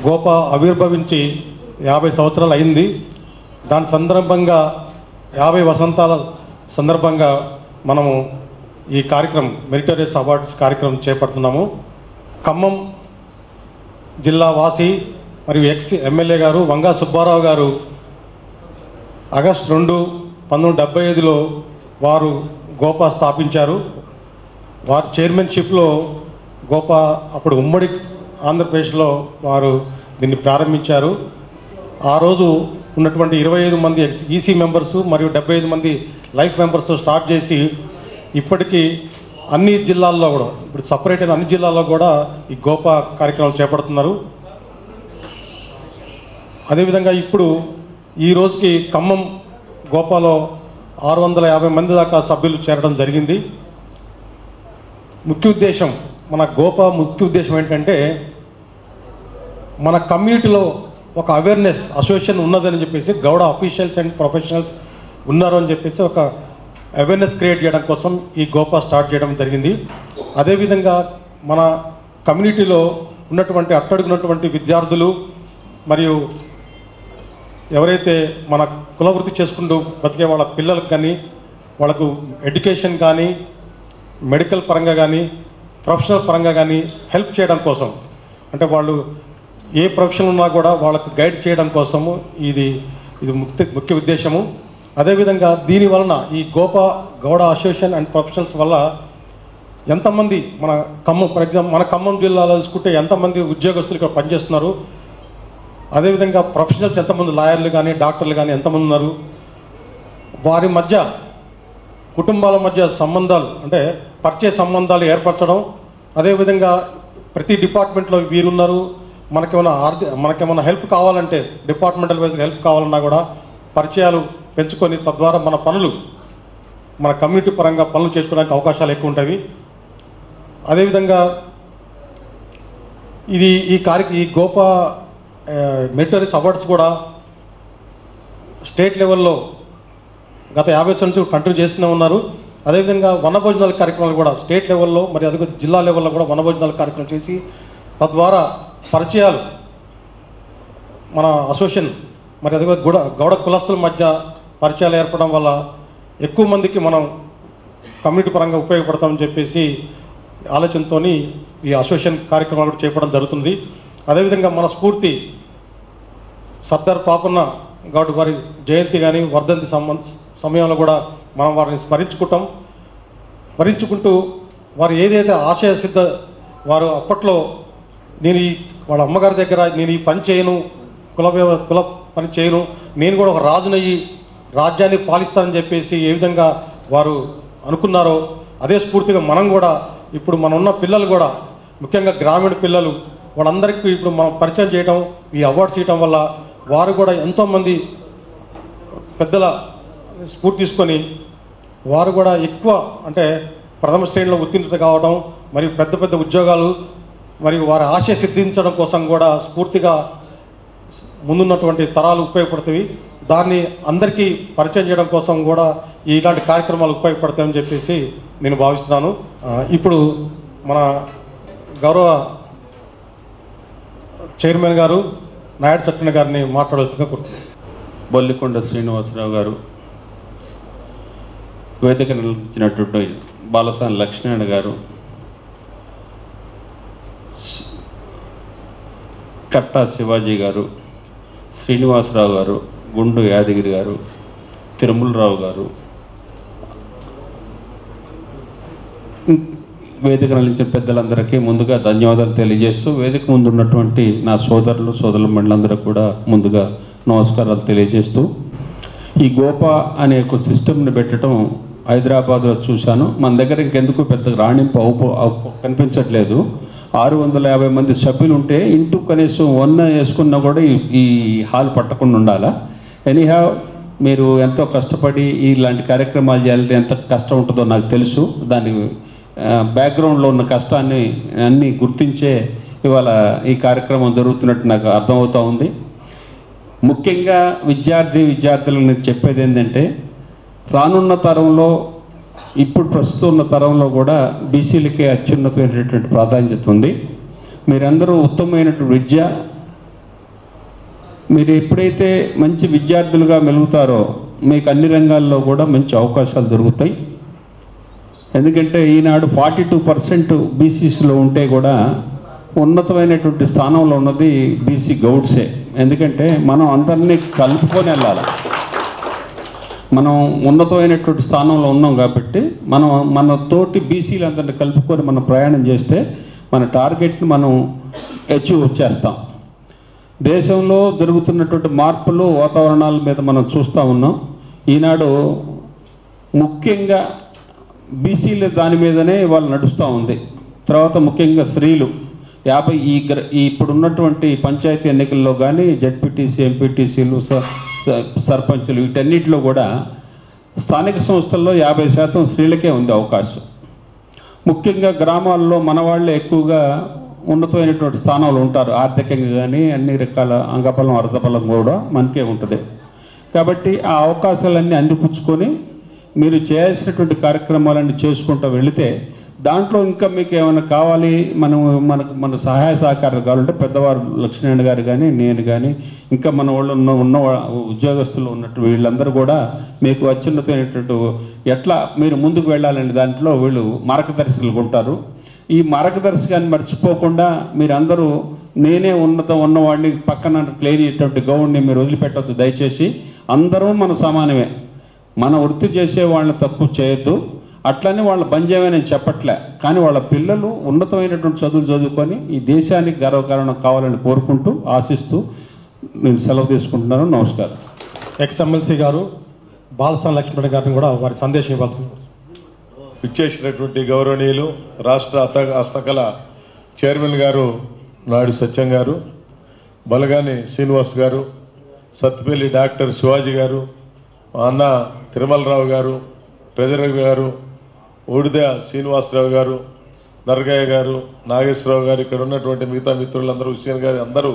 గోపా ఆవిర్భవించి 50 సంవత్సరాలు అయింది. దాని సందర్భంగా 50 వసంతాల సందర్భంగా మనము ఈ కార్యక్రమం మెరిటోరియస్ అవార్డ్స్ కార్యక్రమం చేపడుతున్నాము. ఖమ్మం జిల్లా వాసి మరియు ఎక్స్ ఎమ్మెల్యే గారు వంగా సుబ్బారావు గారు ఆగస్టు 2, 1975లో వారు గోపా స్థాపించారు. వారి చైర్మన్షిప్లో గోపా అప్పుడు ఉమ్మడి ఆంధ్రప్రదేశ్లో వారు దీన్ని ప్రారంభించారు. ఆ రోజు ఉన్నటువంటి 25 మంది ఈసీ మెంబర్సు మరియు 75 మంది లైఫ్ మెంబర్స్తో స్టార్ట్ చేసి ఇప్పటికీ అన్ని జిల్లాల్లో కూడా ఇప్పుడు సపరేట్ అయిన అన్ని జిల్లాల్లో కూడా ఈ గోపా కార్యక్రమాలు చేపడుతున్నారు. అదేవిధంగా ఇప్పుడు ఈ రోజుకి ఖమ్మం గోపాలో 650 మంది దాకా సభ్యులు చేరడం జరిగింది. ముఖ్య ఉద్దేశం మన గోపా ముఖ్య ఉద్దేశం ఏంటంటే మన కమ్యూనిటీలో ఒక అవేర్నెస్ అసోసియేషన్ ఉన్నదని చెప్పేసి గౌడ అఫీషియల్స్ అండ్ ప్రొఫెషనల్స్ ఉన్నారు అని చెప్పేసి ఒక అవేర్నెస్ క్రియేట్ చేయడం కోసం ఈ గోపా స్టార్ట్ చేయడం జరిగింది. అదేవిధంగా మన కమ్యూనిటీలో ఉన్నటువంటి అట్టడుగున్నటువంటి విద్యార్థులు మరియు ఎవరైతే మన కులవృత్తి చేసుకుంటూ బతికే వాళ్ళ పిల్లలకు కానీ వాళ్ళకు ఎడ్యుకేషన్ కానీ మెడికల్ పరంగా కానీ ప్రొఫెషనల్ పరంగా కానీ హెల్ప్ చేయడం కోసం, అంటే వాళ్ళు ఏ ప్రొఫెషన్ ఉన్నా కూడా వాళ్ళకు గైడ్ చేయడం కోసము ఇది ముఖ్య ఉద్దేశము. అదేవిధంగా దీని వలన ఈ గౌడ అసోసియేషన్ అండ్ ప్రొఫెషనల్స్ వల్ల ఎంతమంది మన ఖమ్మం ఫర్ ఎగ్జాంపుల్ మన ఖమ్మం జిల్లాలో చూసుకుంటే ఎంతమంది ఉద్యోగస్తులు ఇక్కడ పనిచేస్తున్నారు, అదేవిధంగా ప్రొఫెషనల్స్ ఎంతమంది లాయర్లు కానీ డాక్టర్లు కానీ ఎంతమంది ఉన్నారు, వారి మధ్య కుటుంబాల మధ్య సంబంధాలు అంటే పరిచయ సంబంధాలు ఏర్పరచడం, అదేవిధంగా ప్రతి డిపార్ట్మెంట్లో వీరున్నారు, మనకేమైనా హెల్ప్ కావాలంటే డిపార్ట్మెంటల్ వైజ్ హెల్ప్ కావాలన్నా కూడా పరిచయాలు పెంచుకొని తద్వారా మన కమ్యూనిటీ పరంగా పనులు చేసుకోవడానికి అవకాశాలు ఎక్కువ ఉంటాయి. అదేవిధంగా ఈ గోపా మెరిటోరియస్ అవార్డ్స్ కూడా స్టేట్ లెవెల్లో గత 50 సంవత్సరాల నుంచి కంటిన్యూ చేస్తూనే ఉన్నారు. అదేవిధంగా వనభోజనాల కార్యక్రమాలు కూడా స్టేట్ లెవెల్లో మరి అదే జిల్లా లెవెల్లో కూడా వనభోజనాల కార్యక్రమం చేసి తద్వారా పరిచయాలు మన అసోసియేషన్ మరి అదే గౌడ కులస్తుల మధ్య పరిచయాలు ఏర్పడడం వల్ల ఎక్కువ మందికి మనం కమ్యూనిటీ పరంగా ఉపయోగపడతామని చెప్పేసి ఆలోచనతో ఈ అసోసియేషన్ కార్యక్రమాలు కూడా చేపట్టడం జరుగుతుంది. అదేవిధంగా మన స్ఫూర్తి సర్దార్ పాపన్న గౌడ్ వారి జయంతి కానీ వర్ధంతి సమయంలో కూడా మనం వారిని స్మరించుకుంటూ వారు ఏదైతే ఆశయ సిద్ధ వారు అప్పట్లో వాళ్ళ అమ్మగారి దగ్గర నేను ఈ పని చేయను, కుల పని చేయను, నేను కూడా ఒక రాజునయ్యి రాజ్యాన్ని పాలిస్తానని చెప్పేసి ఏ విధంగా వారు అనుకున్నారో అదే స్ఫూర్తిగా మనం కూడా ఇప్పుడు ఉన్న పిల్లలు కూడా ముఖ్యంగా గ్రామీణ పిల్లలు వాళ్ళందరికీ ఇప్పుడు మనం పరిచయం చేయడం ఈ అవార్డ్స్ ఇవ్వడం వల్ల వారు కూడా ఎంతోమంది పెద్దల స్ఫూర్తి తీసుకొని వారు కూడా ఎక్కువ అంటే ప్రథమ శ్రేణిలో ఉత్తీర్ణత కావడం మరియు పెద్ద పెద్ద ఉద్యోగాలు మరియు వారి ఆశయ సిద్ధించడం కోసం కూడా స్ఫూర్తిగా ముందున్నటువంటి తరాలు ఉపయోగపడుతుంది. దాన్ని అందరికీ పరిచయం చేయడం కోసం కూడా ఇలాంటి కార్యక్రమాలు ఉపయోగపడతాయని చెప్పేసి నేను భావిస్తున్నాను. ఇప్పుడు మన గౌరవ చైర్మన్ గారు నాయుడు సత్యన గారిని మాట్లాడాల్సిందిగా కోరుతున్నాను. బొల్లికొండ శ్రీనివాసరావు గారు, వేదిక నిలిచినటువంటి బాలసాని లక్ష్మీనారాయణ గారు, కట్టా శివాజీ గారు, శ్రీనివాసరావు గారు, గుండు యాదగిరి గారు, తిరుమలరావు గారు, వేదిక నిలిచిన పెద్దలందరికీ ముందుగా ధన్యవాదాలు తెలియజేస్తూ వేదిక ముందు ఉన్నటువంటి నా సోదరుల కూడా ముందుగా నమస్కారాలు తెలియజేస్తూ ఈ గోపా అనే ఒక సిస్టమ్ని పెట్టడం హైదరాబాద్లో చూశాను. మన దగ్గర ఇంకెందుకు పెద్ద రాణింపు కనిపించట్లేదు. 650 మంది సభ్యులు ఉంటే ఇంటూ కనీసం 1 వేసుకున్నా కూడా ఈ హాల్ పట్టకుండా ఉండాలా. ఎనీహా మీరు ఎంతో కష్టపడి ఇలాంటి కార్యక్రమాలు చేయాలంటే ఎంత కష్టం ఉంటుందో నాకు తెలుసు. దాని బ్యాక్గ్రౌండ్లో ఉన్న కష్టాన్ని అన్నీ గుర్తించే ఇవాళ ఈ కార్యక్రమం జరుగుతున్నట్టు నాకు అర్థమవుతూ ఉంది. ముఖ్యంగా విద్యార్థులకు చెప్పేది ఏంటంటే రానున్న తరంలో ఇప్పుడు ప్రస్తుతం ఉన్న తరంలో కూడా బీసీలకే అత్యున్నతమైనటువంటి ప్రాధాన్యత ఉంది. మీరందరూ ఉత్తమమైనటువంటి విద్య మీరు ఎప్పుడైతే మంచి విద్యార్థులుగా మెలుగుతారో మీకు అన్ని రంగాల్లో కూడా మంచి అవకాశాలు దొరుకుతాయి. ఎందుకంటే ఈనాడు 42% బీసీస్లో ఉంటే కూడా ఉన్నతమైనటువంటి స్థానంలో ఉన్నది బీసీ గౌడ్సే. ఎందుకంటే మనం అందరినీ కలుపుకొని వెళ్ళాలి. మనం ఉన్నతమైనటువంటి స్థానంలో ఉన్నాం కాబట్టి మన తోటి బీసీలందరినీ కలుపుకొని మనం ప్రయాణం చేస్తే మన టార్గెట్ని మనం అచీవ్ చేస్తాం. దేశంలో జరుగుతున్నటువంటి మార్పులు వాతావరణాల మీద మనం చూస్తూ ఉన్నాం. ఈనాడు ముఖ్యంగా బీసీల దాని మీదనే వాళ్ళు నడుస్తూ ఉంది. తర్వాత ముఖ్యంగా స్త్రీలు ఇప్పుడున్నటువంటి పంచాయతీ ఎన్నికల్లో కానీ జెడ్పీటీసీ, ఎంపీటీసీలు, సర్పంచులు వీటన్నిటిలో కూడా స్థానిక సంస్థల్లో 50% స్త్రీలకే ఉంది అవకాశం. ముఖ్యంగా గ్రామాల్లో మన వాళ్ళే ఎక్కువగా ఉన్నతమైనటువంటి స్థానాలు ఉంటారు. ఆర్థికంగా కానీ అన్ని రకాల అంగబలం అర్ధబలం కూడా మనకే ఉంటుంది. కాబట్టి ఆ అవకాశాలన్నీ అందిపుచ్చుకొని మీరు చేయాల్సినటువంటి కార్యక్రమాలన్నీ చేసుకుంటూ వెళితే దాంట్లో ఇంకా మీకు ఏమైనా కావాలి, మన సహాయ సహకారాలు కావాలంటే పెద్దవారు లక్ష్మీనారాయణ గారు కానీ నేను కానీ ఇంకా మన వాళ్ళు ఉన్న ఉద్యోగస్తులు ఉన్నట్టు వీళ్ళందరూ కూడా మీకు అత్యున్నతమైనటువంటి ఎట్లా మీరు ముందుకు వెళ్ళాలని దాంట్లో వీళ్ళు మార్గదర్శకులు ఉంటారు. ఈ మార్గదర్శకాన్ని మర్చిపోకుండా మీరందరూ నేనే ఉన్నవాడిని పక్కన లేనిటువంటి గౌడ్ని మీరు వదిలిపెట్టద్దు దయచేసి. అందరూ మన సమానమే. మన వృత్తి చేసే వాళ్ళని తప్పు చేయొద్దు. అట్లనే వాళ్ళ బంజేమే నేను చెప్పట్లే, కానీ వాళ్ళ పిల్లలు ఉన్నతమైనటువంటి చదువులు చదువుకొని ఈ దేశానికి గర్వకారణం కావాలని కోరుకుంటూ ఆశిస్తూ నేను సెలవు తీసుకుంటున్నాను. నమస్కారం. ఎక్స్ఎమ్మెల్సీ గారు బాలసాని లక్ష్మణ్ గారిని కూడా వారి సందేశం ఇవ్వాలి. ఇచ్చేసినటువంటి గౌరవనీయులు రాష్ట్ర హస్తకళ చైర్మన్ గారు నాయుడు సత్యం గారు, బలగాని శ్రీనివాస్ గారు, సత్తుపల్లి డాక్టర్ శివాజీ గారు, అన్న తిరుమలరావు గారు, పెదరవి గారు, ఊడిద శ్రీనివాసరావు గారు, నరగయ్య గారు, నాగేశ్వరరావు గారు, ఇక్కడ ఉన్నటువంటి మిగతా మిత్రులందరూ, హుస్సేన్ గారు,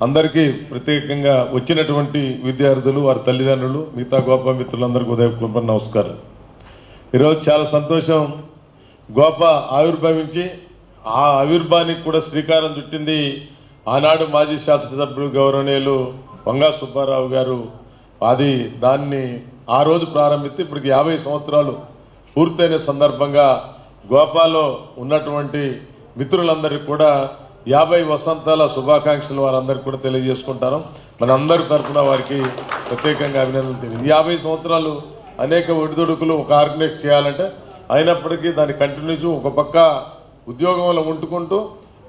అందరికీ ప్రత్యేకంగా వచ్చినటువంటి విద్యార్థులు, వారి తల్లిదండ్రులు, మిగతా గోప మిత్రులందరికీ ఉదయపూర్వక నమస్కారం. ఈరోజు చాలా సంతోషం. గోప ఆవిర్భవించి ఆ ఆవిర్భానికి కూడా శ్రీకారం చుట్టింది ఆనాడు మాజీ శాసనసభ్యుడు గౌరవనీయులు వంగా సుబ్బారావు గారు. దాన్ని ఆ రోజు ప్రారంభిస్తే ఇప్పటికి 50 సంవత్సరాలు పూర్తయిన సందర్భంగా గోపాలో ఉన్నటువంటి మిత్రులందరికీ కూడా 50 వసంతాల శుభాకాంక్షలు వారందరికీ కూడా తెలియజేసుకుంటాను. మనందరి తరఫున వారికి ప్రత్యేకంగా అభినందనలు తెలియదు. 50 సంవత్సరాలు అనేక ఒడిదుడుకులు ఒక ఆర్గనైజ్ చేయాలంటే అయినప్పటికీ దాన్ని కంటిన్యూ ఒక పక్క ఉద్యోగంలో ఉంటుకుంటూ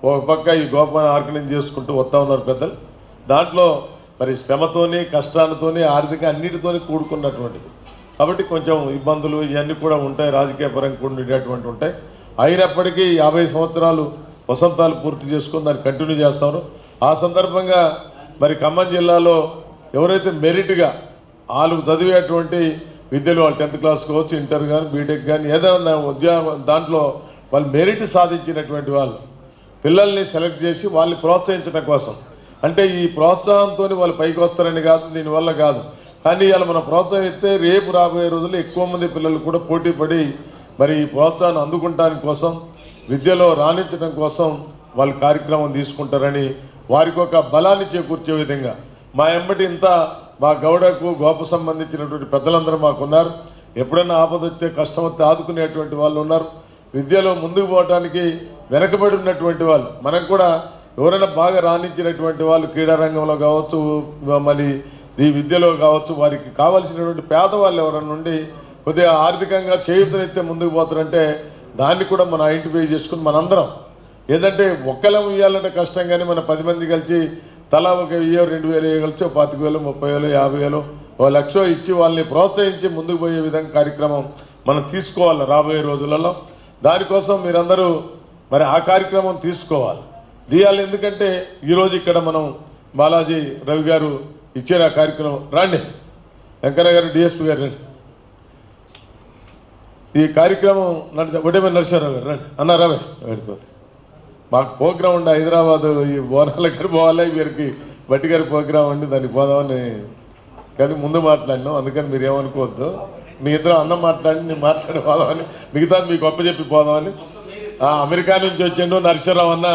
ఒక పక్క ఈ గోపాన్ని ఆర్గనైజ్ చేసుకుంటూ వస్తూ ఉన్నారు పెద్దలు. దాంట్లో మరి శ్రమతోని, కష్టాలతోని, ఆర్థిక అన్నిటితోని కూడుకున్నటువంటిది. కాబట్టి కొంచెం ఇబ్బందులు ఇవన్నీ కూడా ఉంటాయి, రాజకీయ పరంగా కూడా ఉండేటువంటి ఉంటాయి. అయినప్పటికీ 50 సంవత్సరాలు వసంతాలు పూర్తి చేసుకుని దాన్ని కంటిన్యూ చేస్తారు. ఆ సందర్భంగా మరి ఖమ్మం జిల్లాలో ఎవరైతే మెరిట్గా వాళ్ళు చదివేటువంటి విద్యలు, వాళ్ళు 10th క్లాస్ కావచ్చు, ఇంటర్ కానీ, బీటెక్ కానీ, ఏదైనా ఉద్యోగం దాంట్లో వాళ్ళు మెరిట్ సాధించినటువంటి వాళ్ళు పిల్లల్ని సెలెక్ట్ చేసి వాళ్ళని ప్రోత్సహించడం కోసం, అంటే ఈ ప్రోత్సాహంతో వాళ్ళు పైకి వస్తారని కాదు, దీనివల్ల కాదు, కానీ ఇవాళ మనం ప్రోత్సహిస్తే రేపు రాబోయే రోజుల్లో ఎక్కువ మంది పిల్లలు కూడా పోటీ పడి మరి ఈ ప్రోత్సాహాన్ని అందుకుంటానికి కోసం, విద్యలో రాణించడం కోసం వాళ్ళు కార్యక్రమం తీసుకుంటారని వారికి ఒక బలాన్ని చేకూర్చే విధంగా మా ఎంబటి ఇంత మా గౌడకు గోప సంబంధించినటువంటి పెద్దలందరూ మాకున్నారు. ఎప్పుడైనా ఆపద వస్తే, కష్టం వస్తే ఆదుకునేటువంటి వాళ్ళు ఉన్నారు. విద్యలో ముందుకు పోవడానికి వెనకబడి ఉన్నటువంటి వాళ్ళు, మనం కూడా ఎవరైనా బాగా రాణించినటువంటి వాళ్ళు క్రీడారంగంలో కావచ్చు, మళ్ళీ ఈ విద్యలో కావచ్చు, వారికి కావాల్సినటువంటి పేదవాళ్ళు ఎవరైనా నుండి కొద్దిగా ఆర్థికంగా చేయూతనిస్తే ముందుకు పోతారంటే దాన్ని కూడా మనం ఐడెంటిఫై చేసుకుని మనందరం ఏదంటే ఒక్కలం ఇవ్వాలంటే కష్టం, కానీ మన 10 మంది కలిసి తలా ఒక 1000, 2000 కలిసి 25,000, 30,000, 50,000, 1,00,000 ఇచ్చి వాళ్ళని ప్రోత్సహించి ముందుకు పోయే విధంగా కార్యక్రమం మనం తీసుకోవాలి రాబోయే రోజులలో. దానికోసం మీరందరూ మరి ఆ కార్యక్రమం తీసుకోవాలి. ఎందుకంటే ఈరోజు ఇక్కడ మనం బాలాజీ రవి గారు ఇచ్చారు ఆ కార్యక్రమం. రండి వెంకన్న గారు, డిఎస్పీ గారు రండి. ఈ కార్యక్రమం ఒడేమని నరసింహారావు గారు రండి. అన్న రవి మాకు ప్రోగ్రాం ఉండే హైదరాబాద్, ఈ బోనాల గారు పోవాలి, వీరికి బట్టి గారి ప్రోగ్రాం అండి, దానికి పోదామని కానీ ముందు మాట్లాడినాం. అందుకని మీరు ఏమనుకోవద్దు, మీ ఇద్దరు అన్నం మాట్లాడి నేను మాట్లాడి పోదామని, మిగతా మీకు అప్పచెప్పి పోదామని. అమెరికా నుంచి వచ్చిండు నరసింహారావు అన్న,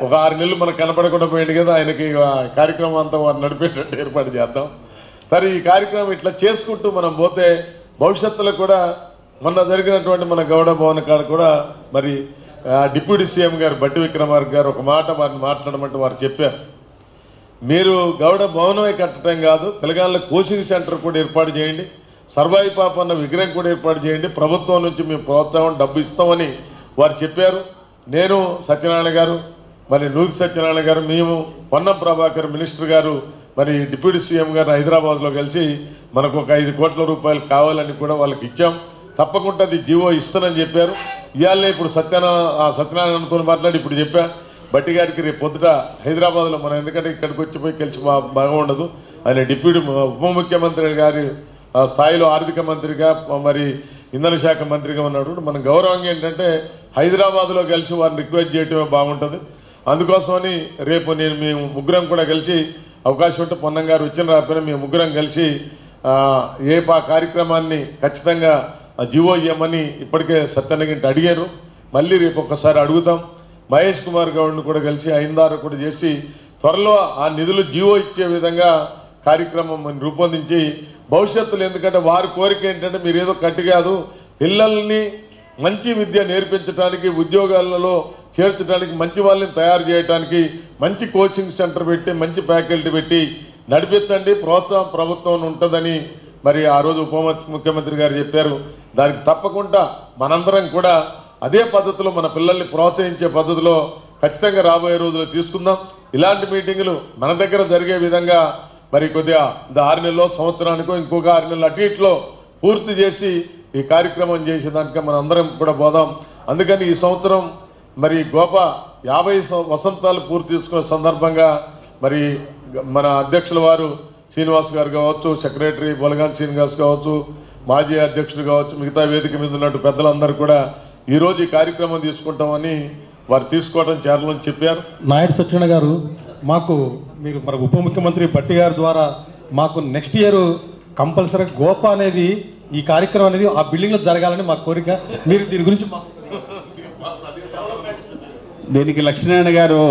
ఒక 6 నెలలు మనకు కనపడకుండా పోయింది కదా, ఆయనకి కార్యక్రమం అంతా వారు నడిపేటట్టు ఏర్పాటు చేద్దాం. సరే, ఈ కార్యక్రమం ఇట్లా చేసుకుంటూ మనం పోతే భవిష్యత్తులో కూడా మొన్న జరిగినటువంటి మన గౌడ భవన్ కాడ కూడా మరి డిప్యూటీ సీఎం గారు బట్టి విక్రమార్క గారు ఒక మాట వారిని మాట్లాడమంటే వారు చెప్పారు, మీరు గౌడ భవనమే కట్టడం కాదు, తెలంగాణలో కోచింగ్ సెంటర్ కూడా ఏర్పాటు చేయండి, సర్వాయి పాపన్న విగ్రహం కూడా ఏర్పాటు చేయండి, ప్రభుత్వం నుంచి మేము ప్రోత్సాహం డబ్బు ఇస్తామని వారు చెప్పారు. నేను సత్యనారాయణ గారు, మరి నూరి సత్యనారాయణ గారు, మేము పొన్నం ప్రభాకర్ మినిస్టర్ గారు, మరి డిప్యూటీ సీఎం గారు హైదరాబాద్లో కలిసి మనకు ఒక 5 కోట్ల రూపాయలు కావాలని కూడా వాళ్ళకి ఇచ్చాం. తప్పకుండా అది జీవో ఇస్తానని చెప్పారు. ఇవాళనే ఇప్పుడు సత్యనారాయణతో మాట్లాడి ఇప్పుడు చెప్పా బట్టి గారికి రేపు పొద్దుట హైదరాబాద్లో మనం, ఎందుకంటే ఇక్కడికి వచ్చిపోయి కలిసి బాగా ఉండదు, ఆయన డిప్యూటీ ఉప ముఖ్యమంత్రి గారి స్థాయిలో ఆర్థిక మంత్రిగా మరి ఇంధన శాఖ మంత్రిగా ఉన్నాడు. మనం గౌరవంగా ఏంటంటే హైదరాబాద్లో కలిసి వారిని రిక్వెస్ట్ చేయటమే బాగుంటుంది. అందుకోసమని రేపు మేము ముగ్గురం కూడా కలిసి అవకాశం ఉంటే పొన్నం గారు వచ్చిన రాకపోయినా మేము ముగ్గురం కలిసి కార్యక్రమాన్ని ఖచ్చితంగా జీవో ఇవ్వమని ఇప్పటికే సత్యనగింటి అడిగారు. మళ్ళీ రేపు ఒక్కసారి అడుగుతాం. మహేష్ కుమార్ గౌడ్ని కూడా కలిసి అయిందారు కూడా చేసి త్వరలో ఆ నిధులు జీవో ఇచ్చే విధంగా కార్యక్రమం రూపొందించి భవిష్యత్తులో, ఎందుకంటే వారి కోరిక ఏంటంటే మీరు ఏదో కట్టి కాదు, పిల్లల్ని మంచి విద్య నేర్పించడానికి, ఉద్యోగాలలో చేర్చడానికి, మంచి వాళ్ళని తయారు చేయడానికి మంచి కోచింగ్ సెంటర్ పెట్టి మంచి ఫ్యాకల్టీ పెట్టి నడిపించండి, ప్రోత్సాహం ప్రభుత్వం ఉంటుందని మరి ఆ రోజు ఉప ముఖ్యమంత్రి గారు చెప్పారు. దానికి తప్పకుండా మనందరం కూడా అదే పద్ధతిలో మన పిల్లల్ని ప్రోత్సహించే పద్ధతిలో ఖచ్చితంగా రాబోయే రోజుల్లో తీసుకుందాం. ఇలాంటి మీటింగులు మన దగ్గర జరిగే విధంగా మరి కొద్దిగా 6 నెలలో సంవత్సరానికో ఇంకొక 6 నెలలు అటు ఇట్లో పూర్తి చేసి ఈ కార్యక్రమం చేసేదానికి మనం అందరం కూడా పోదాం. అందుకని ఈ సంవత్సరం మరి గోప 50 వసంతాలు పూర్తి చేసుకునే సందర్భంగా మరి మన అధ్యక్షుల వారు శ్రీనివాస్ గారు కావచ్చు, సెక్రటరీ బొలగాన్ శ్రీనివాస్ కావచ్చు, మాజీ అధ్యక్షుడు కావచ్చు, మిగతా వేదిక మీద ఉన్నట్టు పెద్దలందరూ కూడా ఈరోజు ఈ కార్యక్రమం తీసుకుంటామని వారు తీసుకోవడం చేయాలని చెప్పారు. నాయుడు సత్యనారాయణ గారు, మాకు మీరు మరి ఉప ముఖ్యమంత్రి బట్టి గారి ద్వారా మాకు నెక్స్ట్ ఇయర్ కంపల్సరీ గోప అనేది ఈ కార్యక్రమం అనేది ఆ బిల్డింగ్లో జరగాలని మా కోరిక. మీరు దీని గురించి దీనికి లక్ష్మీనారాయణ గారు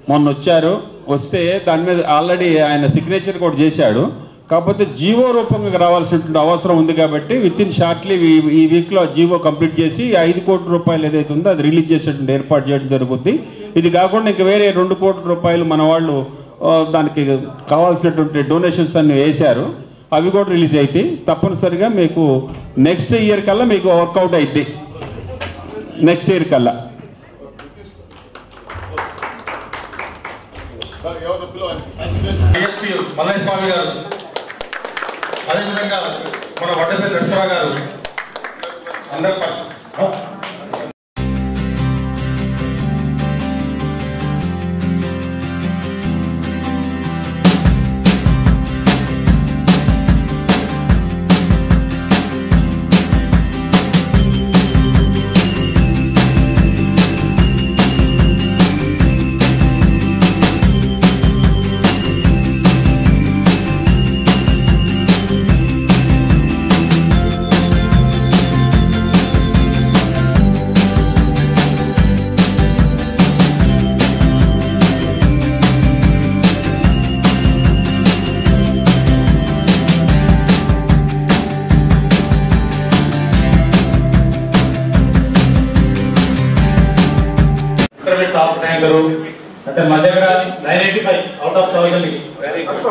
మొన్న వచ్చారు, వస్తే దాని మీద ఆల్రెడీ ఆయన సిగ్నేచర్ కూడా చేశాడు. కాకపోతే జీవో రూపంగా రావాల్సినటువంటి అవసరం ఉంది కాబట్టి విత్ ఇన్ షార్ట్లీ ఈ వీక్లో జీవో కంప్లీట్ చేసి 5 కోట్ల రూపాయలు ఏదైతే ఉందో అది రిలీజ్ చేసేటువంటి ఏర్పాటు చేయడం జరుగుతుంది. ఇది కాకుండా ఇంకా వేరే 2 కోట్ల రూపాయలు మన వాళ్ళు దానికి కావాల్సినటువంటి డొనేషన్స్ అన్ని వేశారు, అవి కూడా రిలీజ్ అవుతాయి. తప్పనిసరిగా మీకు నెక్స్ట్ ఇయర్ కల్లా మీకు వర్కౌట్ అవుతాయి. నెక్స్ట్ ఇయర్ కల్లా మల్లయ్య స్వామి గారు, అదేవిధంగా మన వడ్డపల్లి నరసరావు గారు అందరూ అంటే మా దగ్గర 985 అవుట్ ఆఫ్ 1000. Very good.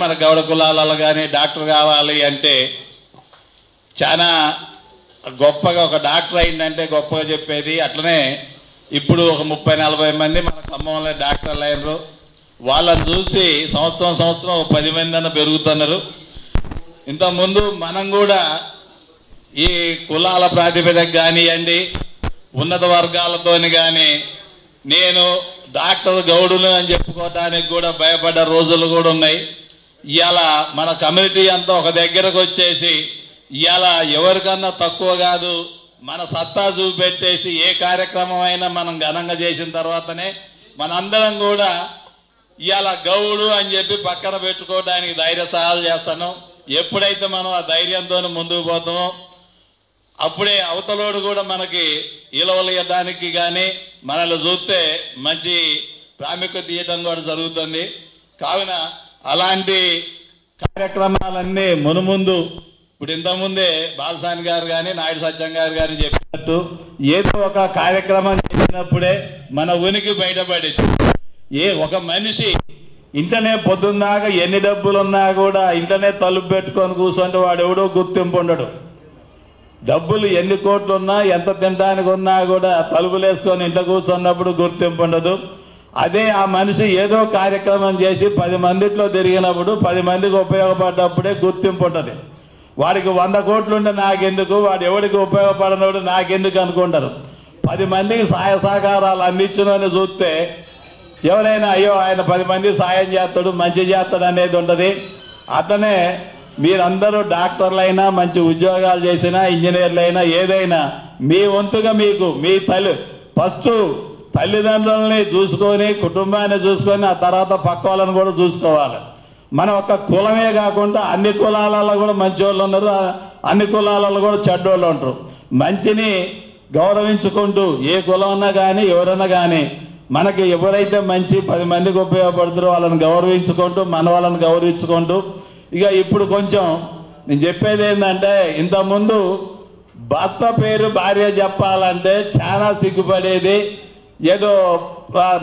మన గౌడ కులాలలో కానీ డాక్టర్ కావాలి అంటే చాలా గొప్పగా ఒక డాక్టర్ అయిందంటే గొప్పగా చెప్పేది. అట్లనే ఇప్పుడు ఒక 30-40 మంది మన ఖమ్మంలో డాక్టర్లు అయ్యారు. వాళ్ళని చూసి సంవత్సరం ఒక 10 మంది అన్న పెరుగుతున్నారు. ఇంతకుముందు మనం కూడా ఈ కులాల ప్రాతిపదిక కానివ్వండి, ఉన్నత వర్గాలతోని కానీ నేను డాక్టర్ గౌడును అని చెప్పుకోవడానికి కూడా భయపడ్డ రోజులు కూడా ఉన్నాయి. ఇవాళ మన కమ్యూనిటీ అంతా ఒక దగ్గరకు వచ్చేసి ఇవాళ ఎవరికన్నా తక్కువ కాదు, మన సత్తా చూపెట్టేసి ఏ కార్యక్రమం అయినా మనం ఘనంగా చేసిన తర్వాతనే మనందరం కూడా ఇవాళ గౌడు అని చెప్పి పక్కన పెట్టుకోవడానికి ధైర్య సహాయాలు చేస్తాను. ఎప్పుడైతే మనం ఆ ధైర్యంతో ముందుకు పోతామో అప్పుడే అవతలోడు కూడా మనకి ఇలవలేయడానికి కానీ మనల్ని చూస్తే మంచి ప్రాముఖ్యత ఇవ్వడం కూడా జరుగుతుంది. కావున అలాంటి కార్యక్రమాలన్నీ మునుముందు ఇప్పుడు ఇంతకుముందే బాలసాని గారు కానీ నాయుడు సత్యం గారు కానీ చెప్పినట్టు ఏదో ఒక కార్యక్రమం చేసినప్పుడే మన ఉనికి బయటపడింది. ఒక మనిషి ఇంటనే పొద్దున్నాక ఎన్ని డబ్బులున్నా కూడా ఇంటనే తలుపు పెట్టుకొని కూర్చుంటే వాడు ఎవడో గుర్తింపు ఉండడు. డబ్బులు ఎన్ని కోట్లు ఉన్నా ఎంత తినడానికి ఉన్నా కూడా తలుపులు వేసుకొని ఇంట కూర్చున్నప్పుడు గుర్తింపు ఉండదు. అదే ఆ మనిషి ఏదో కార్యక్రమం చేసి 10 మందిలో తిరిగినప్పుడు 10 మందికి ఉపయోగపడ్డప్పుడే గుర్తింపు ఉంటుంది. వాడికి 100 కోట్లు ఉంటే నాకెందుకు, వాడు ఎవరికి ఉపయోగపడినప్పుడు నాకెందుకు అనుకుంటారు. 10 మందికి సహాయ సహకారాలు అందించునని చూస్తే ఎవరైనా అయ్యో ఆయన 10 మంది సాయం చేస్తాడు, మంచి చేస్తాడు అనేది ఉంటుంది. అతనే మీరందరూ డాక్టర్లైనా, మంచి ఉద్యోగాలు చేసినా, ఇంజనీర్లైనా, ఏదైనా మీ వంతుగా మీకు మీ ఫస్ట్ తల్లిదండ్రులని చూసుకొని, కుటుంబాన్ని చూసుకొని, ఆ తర్వాత పక్క వాళ్ళని కూడా చూసుకోవాలి. మనం ఒక కులమే కాకుండా అన్ని కులాలలో కూడా మంచి వాళ్ళు ఉన్నారు, అన్ని కులాలలో కూడా చెడ్డోళ్ళు ఉంటారు. మంచిని గౌరవించుకుంటూ ఏ కులం ఉన్నా కానీ ఎవరన్నా కానీ మనకి ఎవరైతే మంచి 10 మందికి ఉపయోగపడుతారో వాళ్ళని గౌరవించుకుంటూ మన వాళ్ళని గౌరవించుకుంటూ ఇక ఇప్పుడు కొంచెం నేను చెప్పేది ఏంటంటే ఇంతకుముందు భర్త పేరు భార్య చెప్పాలంటే చాలా సిగ్గుపడేది. ఏదో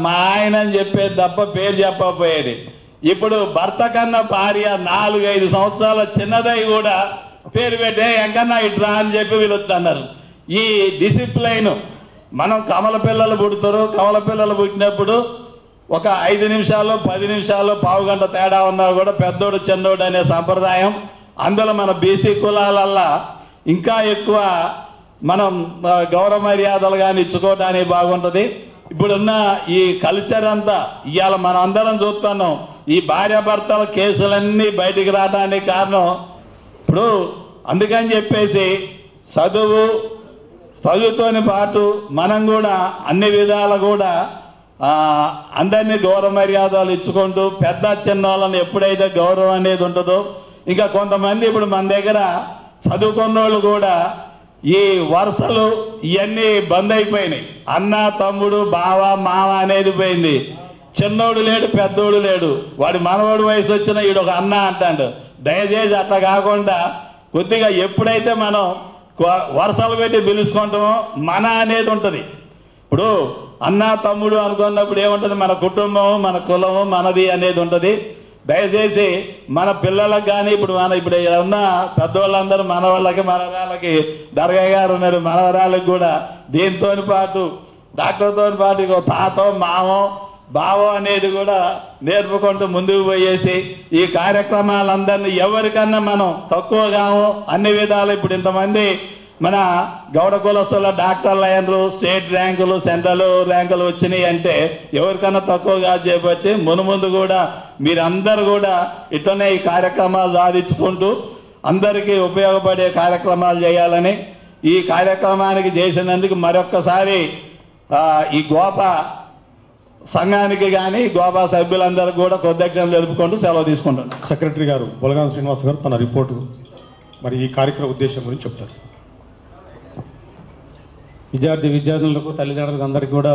మా ఆయన అని చెప్పేది తప్ప పేరు చెప్పకపోయేది. ఇప్పుడు భర్త కన్నా భార్య 4-5 సంవత్సరాల చిన్నదై కూడా పేరు పెట్టే ఎంకన్నా ఇట్రా అని చెప్పి పిలుస్తున్నారు. ఈ డిసిప్లైన్ మనం కమల పిల్లలు పుడతారు. కమల పిల్లలు పుట్టినప్పుడు ఒక 5 నిమిషాలు 10 నిమిషాలు పావుగంట తేడా ఉన్నా కూడా పెద్దోడు చిన్నోడు అనే సంప్రదాయం. అందులో మన బీసీ కులాలల్లా ఇంకా ఎక్కువ మనం గౌరవ మర్యాదలు కానీ ఇచ్చుకోవడానికి బాగుంటుంది. ఇప్పుడున్న ఈ కల్చర్ అంతా ఇవాళ మనం అందరం చూస్తున్నాం. ఈ భార్యాభర్తల కేసులన్నీ బయటికి రావడానికి కారణం ఇప్పుడు అందుకని చెప్పేసి చదువుతోని పాటు మనం కూడా అన్ని విధాలు కూడా అందరినీ గౌరవ మర్యాదలు ఇచ్చుకుంటూ పెద్ద చిన్న వాళ్ళని ఎప్పుడైతే గౌరవం అనేది ఉంటుందో ఇంకా కొంతమంది ఇప్పుడు మన దగ్గర చదువుకున్న వాళ్ళు కూడా ఈ వరుసలు ఇవన్నీ బంద్ అయిపోయినాయి. అన్న తమ్ముడు బావ మావ అనేది పోయింది. చిన్నోడు లేడు, పెద్దోడు లేడు. వాడి మనవాడు వయసు వచ్చిన ఈడు ఒక అన్న అంటాడు. దయచేసి అట్లా కాకుండా కొద్దిగా ఎప్పుడైతే మనం వరుసలు పెట్టి పిలుచుకుంటామో మన అనేది ఉంటుంది. ఇప్పుడు అన్న తమ్ముడు అనుకున్నప్పుడు ఏముంటుంది, మన కుటుంబం మన కులము మనది అనేది ఉంటుంది. దయచేసి మన పిల్లలకు కానీ ఇప్పుడు ఉన్న పెద్దవాళ్ళందరూ మనవాళ్ళకి మనవరాళ్ళకి దర్గా గారు ఉన్నారు, మనవరాళ్ళకి కూడా దీంతో పాటు డాక్టర్తో పాటు ఇక తాతో మామో బావో అనేది కూడా నేర్పుకుంటూ ముందుకు పోయేసి ఈ కార్యక్రమాలందరినీ ఎవరికన్నా మనం తక్కువగాము అన్ని విధాలు ఇప్పుడు ఇంతమంది మన గౌడ కులస్తుల డాక్టర్లు అయినరు, స్టేట్ ర్యాంకులు సెంట్రల్ ర్యాంకులు వచ్చినాయి అంటే ఎవరికన్నా తక్కువగా చేపట్టి మునుముందు కూడా మీరందరూ కూడా ఇట్లనే ఈ కార్యక్రమాలు సాధించుకుంటూ అందరికీ ఉపయోగపడే కార్యక్రమాలు చేయాలని ఈ కార్యక్రమానికి చేసినందుకు మరొక్కసారి ఈ గోప సంఘానికి కానీ గోపా సభ్యులందరూ కూడా కృతజ్ఞతలు తెలుపుకుంటూ సెలవు తీసుకుంటాను. సెక్రటరీ గారు బొలగాన శ్రీనివాస్ గారు తన రిపోర్టు మరి ఈ కార్యక్రమ ఉద్దేశం గురించి చెప్తారు. విద్యార్థులకు తల్లిదండ్రులకు అందరికీ కూడా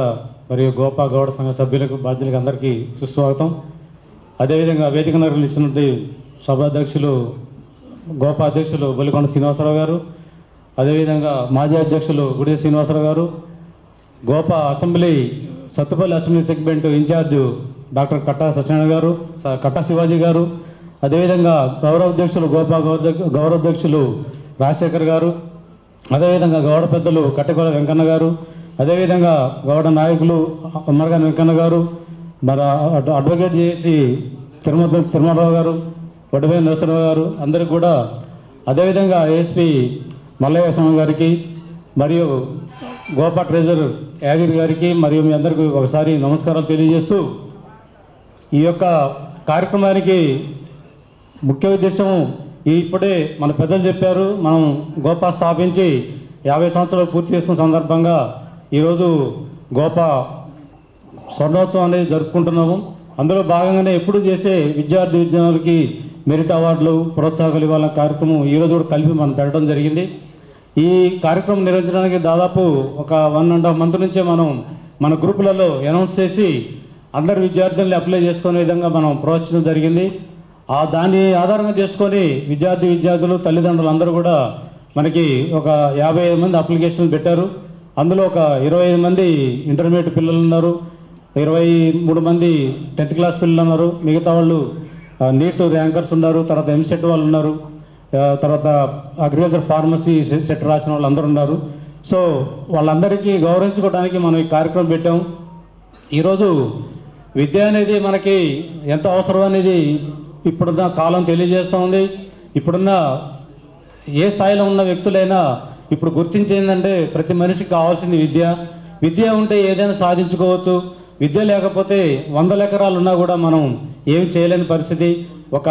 మరియు గోపా గౌడ సంఘ సభ్యులకు బాధ్యులకు అందరికీ సుస్వాగతం. అదేవిధంగా వేదిక నిర్వహిస్తున్నటువంటి సభాధ్యక్షులు గోపా అధ్యక్షులు బొలికొండ శ్రీనివాసరావు గారు, అదేవిధంగా మాజీ అధ్యక్షులు గుడి శ్రీనివాసరావు గారు, గోపా assembly Sathupalli assembly segment incharge doctor Katta Satyanarayana garu, Katta Shivaji గారు, అదేవిధంగా గౌరవాధ్యక్షులు గౌరవాధ్యక్షులు రాజశేఖర్ గారు, అదేవిధంగా గౌడ పెద్దలు కట్టెకొల వెంకన్న గారు, అదేవిధంగా గౌడ నాయకులు అమర్గాని వెంకన్న గారు, మన అడ్వకేట్ చేసి తిరుమలరావు గారు, వడ్డవేని నరసరావు గారు అందరికి కూడా, అదేవిధంగా ఏఎస్పీ మల్లయ్య స్వామి గారికి మరియు గోపా ట్రెజరర్ యాగిరి గారికి మరియు మీ అందరికీ ఒకసారి నమస్కారాలు తెలియజేస్తూ, ఈ యొక్క కార్యక్రమానికి ముఖ్య ఉద్దేశం ఇప్పుడే మన పెద్దలు చెప్పారు, మనం గోపా స్థాపించి 50 సంవత్సరాలు పూర్తి చేసుకున్న సందర్భంగా ఈరోజు గోపా స్వర్ణోత్సవం అనేది జరుపుకుంటున్నాము. అందులో భాగంగానే ఎప్పుడు చేసే విద్యార్థులకి మెరిట్ అవార్డులు, ప్రోత్సాహకాలు ఇవ్వాలన్న కార్యక్రమం ఈరోజు కూడా కలిపి మనం పెట్టడం జరిగింది. ఈ కార్యక్రమం నిర్వహించడానికి దాదాపు ఒక 1.5 మంత్ నుంచే మనం మన గ్రూపులలో అనౌన్స్ చేసి అందరు విద్యార్థుల్ని అప్లై చేసుకునే విధంగా మనం ప్రోత్సహించడం జరిగింది. దాన్ని ఆధారంగా చేసుకొని విద్యార్థులు తల్లిదండ్రులు అందరూ కూడా మనకి ఒక 55 మంది అప్లికేషన్లు పెట్టారు. అందులో ఒక 25 మంది ఇంటర్మీడియట్ పిల్లలు ఉన్నారు, 23 మంది 10th క్లాస్ పిల్లలు ఉన్నారు, మిగతా వాళ్ళు నీట్ ర్యాంకర్స్ ఉన్నారు, తర్వాత ఎంసెట్ వాళ్ళు ఉన్నారు, తర్వాత అగ్రికల్చర్ ఫార్మసీ సెట్ రాసిన వాళ్ళు అందరూ ఉన్నారు. సో వాళ్ళందరికీ గౌరవించుకోవడానికి మనం ఈ కార్యక్రమం పెట్టాం. ఈరోజు విద్య అనేది మనకి ఎంత అవసరం అనేది ఇప్పుడున్న కాలం తెలియజేస్తూ ఉంది. ఇప్పుడున్న ఏ స్థాయిలో ఉన్న వ్యక్తులైనా ఇప్పుడు గుర్తించేందంటే ప్రతి మనిషికి కావాల్సింది విద్య ఉంటే ఏదైనా సాధించుకోవచ్చు. విద్య లేకపోతే 100 ఎకరాలు ఉన్నా కూడా మనం ఏమి చేయలేని పరిస్థితి, ఒక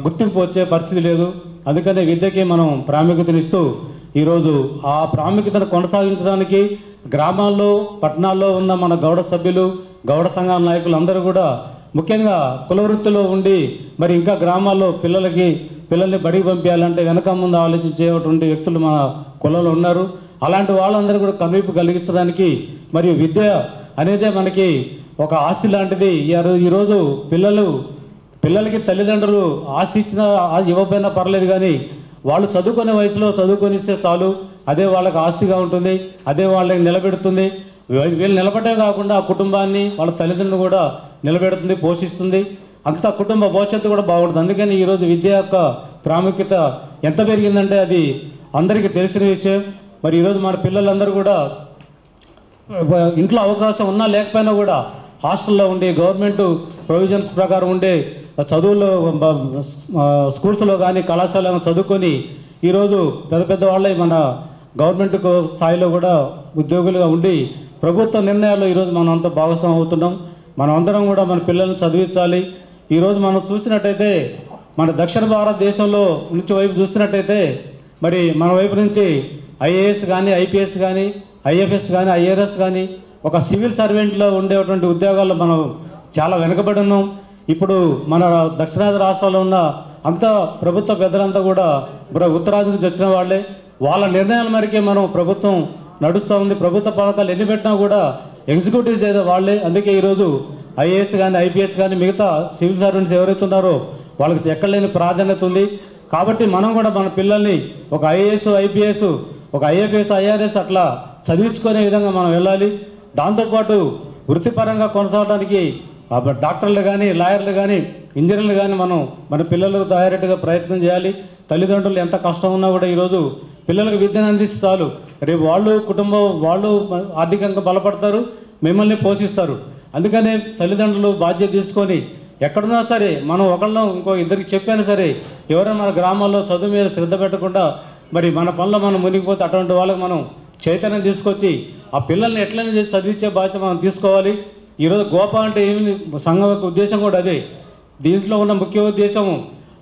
గుర్తింపు వచ్చే పరిస్థితి లేదు. అందుకనే విద్యకి మనం ప్రాముఖ్యతనిస్తూ ఈరోజు ఆ ప్రాముఖ్యతను కొనసాగించడానికి గ్రామాల్లో పట్టణాల్లో ఉన్న మన గౌడ సభ్యులు, గౌడ సంఘాల నాయకులు అందరూ కూడా ముఖ్యంగా కులవృత్తిలో ఉండి మరి ఇంకా గ్రామాల్లో పిల్లల్ని బడికి పంపించాలంటే వెనక ముందు ఆలోచించేటువంటి వ్యక్తులు మన కులంలో ఉన్నారు. అలాంటి వాళ్ళందరూ కూడా కనువిప్పు కలిగించడానికి మరియు విద్య అనేదే మనకి ఒక ఆస్తి లాంటిది. ఈరోజు పిల్లలకి తల్లిదండ్రులు ఆస్తి ఇచ్చినా ఇవ్వకపోయినా పర్లేదు, కానీ వాళ్ళు చదువుకునే వయసులో చదువుకొనిస్తే చాలు, అదే వాళ్ళకి ఆస్తిగా ఉంటుంది, అదే వాళ్ళకి నిలబెడుతుంది. వీళ్ళు నిలబడే కాకుండా ఆ కుటుంబాన్ని వాళ్ళ తల్లిదండ్రులు కూడా నిలబెడుతుంది, పోషిస్తుంది, అంత కుటుంబ భవిష్యత్తు కూడా బాగుంటుంది. అందుకని ఈరోజు విద్య యొక్క ప్రాముఖ్యత ఎంత పెరిగిందంటే అది అందరికీ తెలిసిన విషయం. మరి ఈరోజు మన పిల్లలందరూ కూడా ఇంట్లో అవకాశం ఉన్నా లేకపోయినా కూడా హాస్టల్లో ఉండి గవర్నమెంట్ ప్రొవిజన్స్ ప్రకారం ఉండే చదువుల్లో స్కూల్స్లో కానీ కళాశాలలో చదువుకొని ఈరోజు పెద్ద వాళ్ళే మన గవర్నమెంట్ స్థాయిలో కూడా ఉద్యోగులుగా ఉండి ప్రభుత్వ నిర్ణయాల్లో ఈరోజు మనం అంతా భాగస్వామ్యం అవుతున్నాం. మనం అందరం కూడా మన పిల్లల్ని చదివించాలి. ఈరోజు మనం చూసినట్టయితే మన దక్షిణ భారతదేశంలో నుంచి వైపు చూసినట్టయితే మరి మన వైపు నుంచి ఐఏఎస్ కానీ, ఐపీఎస్ కానీ, ఐఎఫ్ఎస్ కానీ, ఐఆర్ఎస్ కానీ ఒక సివిల్ సర్వెంట్లో ఉండేటువంటి ఉద్యోగాల్లో మనం చాలా వెనుకబడి ఉన్నాం. ఇప్పుడు మన దక్షిణాది రాష్ట్రాల్లో ఉన్న అంతా ప్రభుత్వ పెద్దలంతా కూడా ఉత్తరాది నుంచి వచ్చిన వాళ్ళే. వాళ్ళ నిర్ణయాల మేరకే మనం ప్రభుత్వం నడుస్తూ ఉంది. ప్రభుత్వ పథకాలు ఎన్ని పెట్టినా కూడా ఎగ్జిక్యూటివ్ చేసే వాళ్ళే. అందుకే ఈరోజు ఐఏఎస్ కానీ, ఐపీఎస్ కానీ మిగతా సివిల్ సర్వెంట్స్ ఎవరైతే ఉన్నారో వాళ్ళకి ఎక్కడలేని ప్రాధాన్యత ఉంది. కాబట్టి మనం కూడా మన పిల్లల్ని ఒక ఐఏఎస్, ఐపీఎస్, ఒక ఐఎఫ్ఎస్, ఐఆర్ఎస్ అట్లా చదివించుకునే విధంగా మనం వెళ్ళాలి. దాంతోపాటు వృత్తిపరంగా కొనసాగడానికి డాక్టర్లు కానీ, లాయర్లు కానీ, ఇంజనీర్లు కానీ మన పిల్లలకు తయారీగా ప్రయత్నం చేయాలి. తల్లిదండ్రులు ఎంత కష్టం ఉన్నా కూడా ఈరోజు పిల్లలకు విద్యను అందిస్తే చాలు, రేపు కుటుంబం వాళ్ళు ఆర్థికంగా బలపడతారు, మిమ్మల్ని పోషిస్తారు. అందుకనే తల్లిదండ్రులు బాధ్యత తీసుకొని ఎక్కడున్నా సరే మనం ఒకళ్ళం ఇంకో ఇద్దరికి చెప్పైనా సరే ఎవరైనా మన గ్రామాల్లో చదువు మీద శ్రద్ధ పెట్టకుండా మరి మన పనులు మనం మునిగిపోతే అటువంటి వాళ్ళకి మనం చైతన్యం తీసుకొచ్చి ఆ పిల్లల్ని ఎట్లయినా చేసి చదివించే బాధ్యత మనం తీసుకోవాలి. ఈరోజు గోపా అంటే ఏమి సంఘం యొక్క ఉద్దేశం కూడా అదే. దీంట్లో ఉన్న ముఖ్య ఉద్దేశం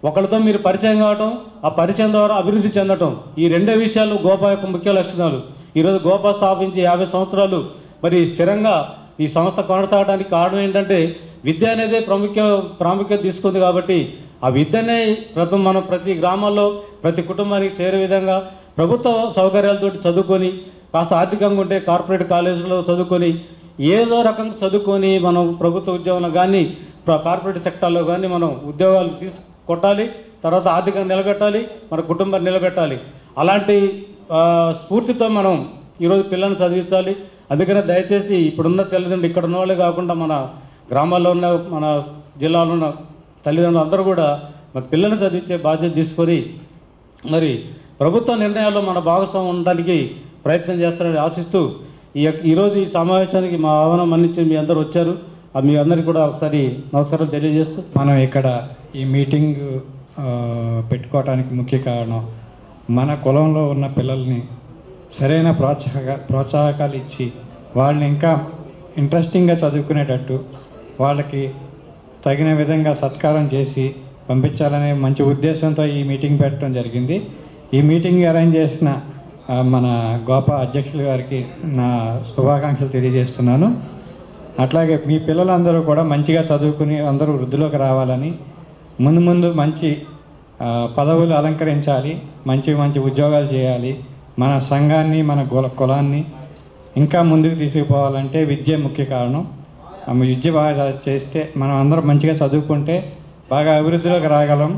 ఒకరితో మీరు పరిచయం కావటం, ఆ పరిచయం ద్వారా అభివృద్ధి చెందటం, ఈ రెండే విషయాలు గోపా యొక్క ముఖ్య లక్షణాలు. ఈరోజు గోపా స్థాపించి 50 సంవత్సరాలు మరి స్థిరంగా ఈ సంస్థ కొనసాగడానికి కారణం ఏంటంటే విద్య అనేది ప్రాముఖ్యత తీసుకుంది. కాబట్టి ఆ విద్యనే మనం ప్రతి గ్రామాల్లో ప్రతి కుటుంబానికి చేరే విధంగా ప్రభుత్వ సౌకర్యాలతో చదువుకొని కాస్త ఆర్థికంగా ఉంటే కార్పొరేట్ కాలేజీలో చదువుకొని ఏదో రకంగా చదువుకొని మనం ప్రభుత్వ ఉద్యోగంలో కానీ కార్పొరేట్ సెక్టార్లో కానీ మనం ఉద్యోగాలు కొట్టాలి, తర్వాత ఆర్థికంగా నిలబెట్టాలి, మన కుటుంబాన్ని నిలబెట్టాలి. అలాంటి స్ఫూర్తితో మనం ఈరోజు పిల్లల్ని చదివించాలి. అందుకనే దయచేసి ఇప్పుడున్న తల్లిదండ్రులు ఇక్కడ ఉన్న వాళ్ళే కాకుండా మన గ్రామాల్లో ఉన్న, మన జిల్లాలో ఉన్న తల్లిదండ్రులు అందరూ కూడా మరి పిల్లల్ని చదివించే బాధ్యత తీసుకొని మరి ప్రభుత్వ నిర్ణయాల్లో మన భాగస్వామ్యం ఉండడానికి ప్రయత్నం చేస్తారని ఆశిస్తూ ఈరోజు ఈ సమావేశానికి మా ఆహ్వానం మన్నించి మీ అందరూ వచ్చారు. మీ అందరికీ కూడా ఒకసారి నమస్కారం తెలియజేస్తూ మనం ఇక్కడ ఈ మీటింగ్ పెట్టుకోవడానికి ముఖ్య కారణం మన కులంలో ఉన్న పిల్లల్ని సరైన ప్రోత్సాహకాలు ఇచ్చి వాళ్ళని ఇంకా ఇంట్రెస్టింగ్గా చదువుకునేటట్టు వాళ్ళకి తగిన విధంగా సత్కారం చేసి పంపించాలనే మంచి ఉద్దేశంతో ఈ మీటింగ్ పెట్టడం జరిగింది. ఈ మీటింగ్ అరేంజ్ చేసిన మన గోపా అధ్యక్షులు గారికి నా శుభాకాంక్షలు తెలియజేస్తున్నాను. అట్లాగే మీ పిల్లలందరూ కూడా మంచిగా చదువుకుని అందరూ వృద్ధిలోకి రావాలని, ముందు ముందు మంచి పదవులు అలంకరించాలి, మంచి మంచి ఉద్యోగాలు చేయాలి, మన సంఘాన్ని మన కులాన్ని ఇంకా ముందుకు తీసుకుపోవాలంటే విద్య ముఖ్య కారణం. విద్య బాగా చేస్తే మనం అందరం మంచిగా చదువుకుంటే బాగా అభివృద్ధిలోకి రాగలం,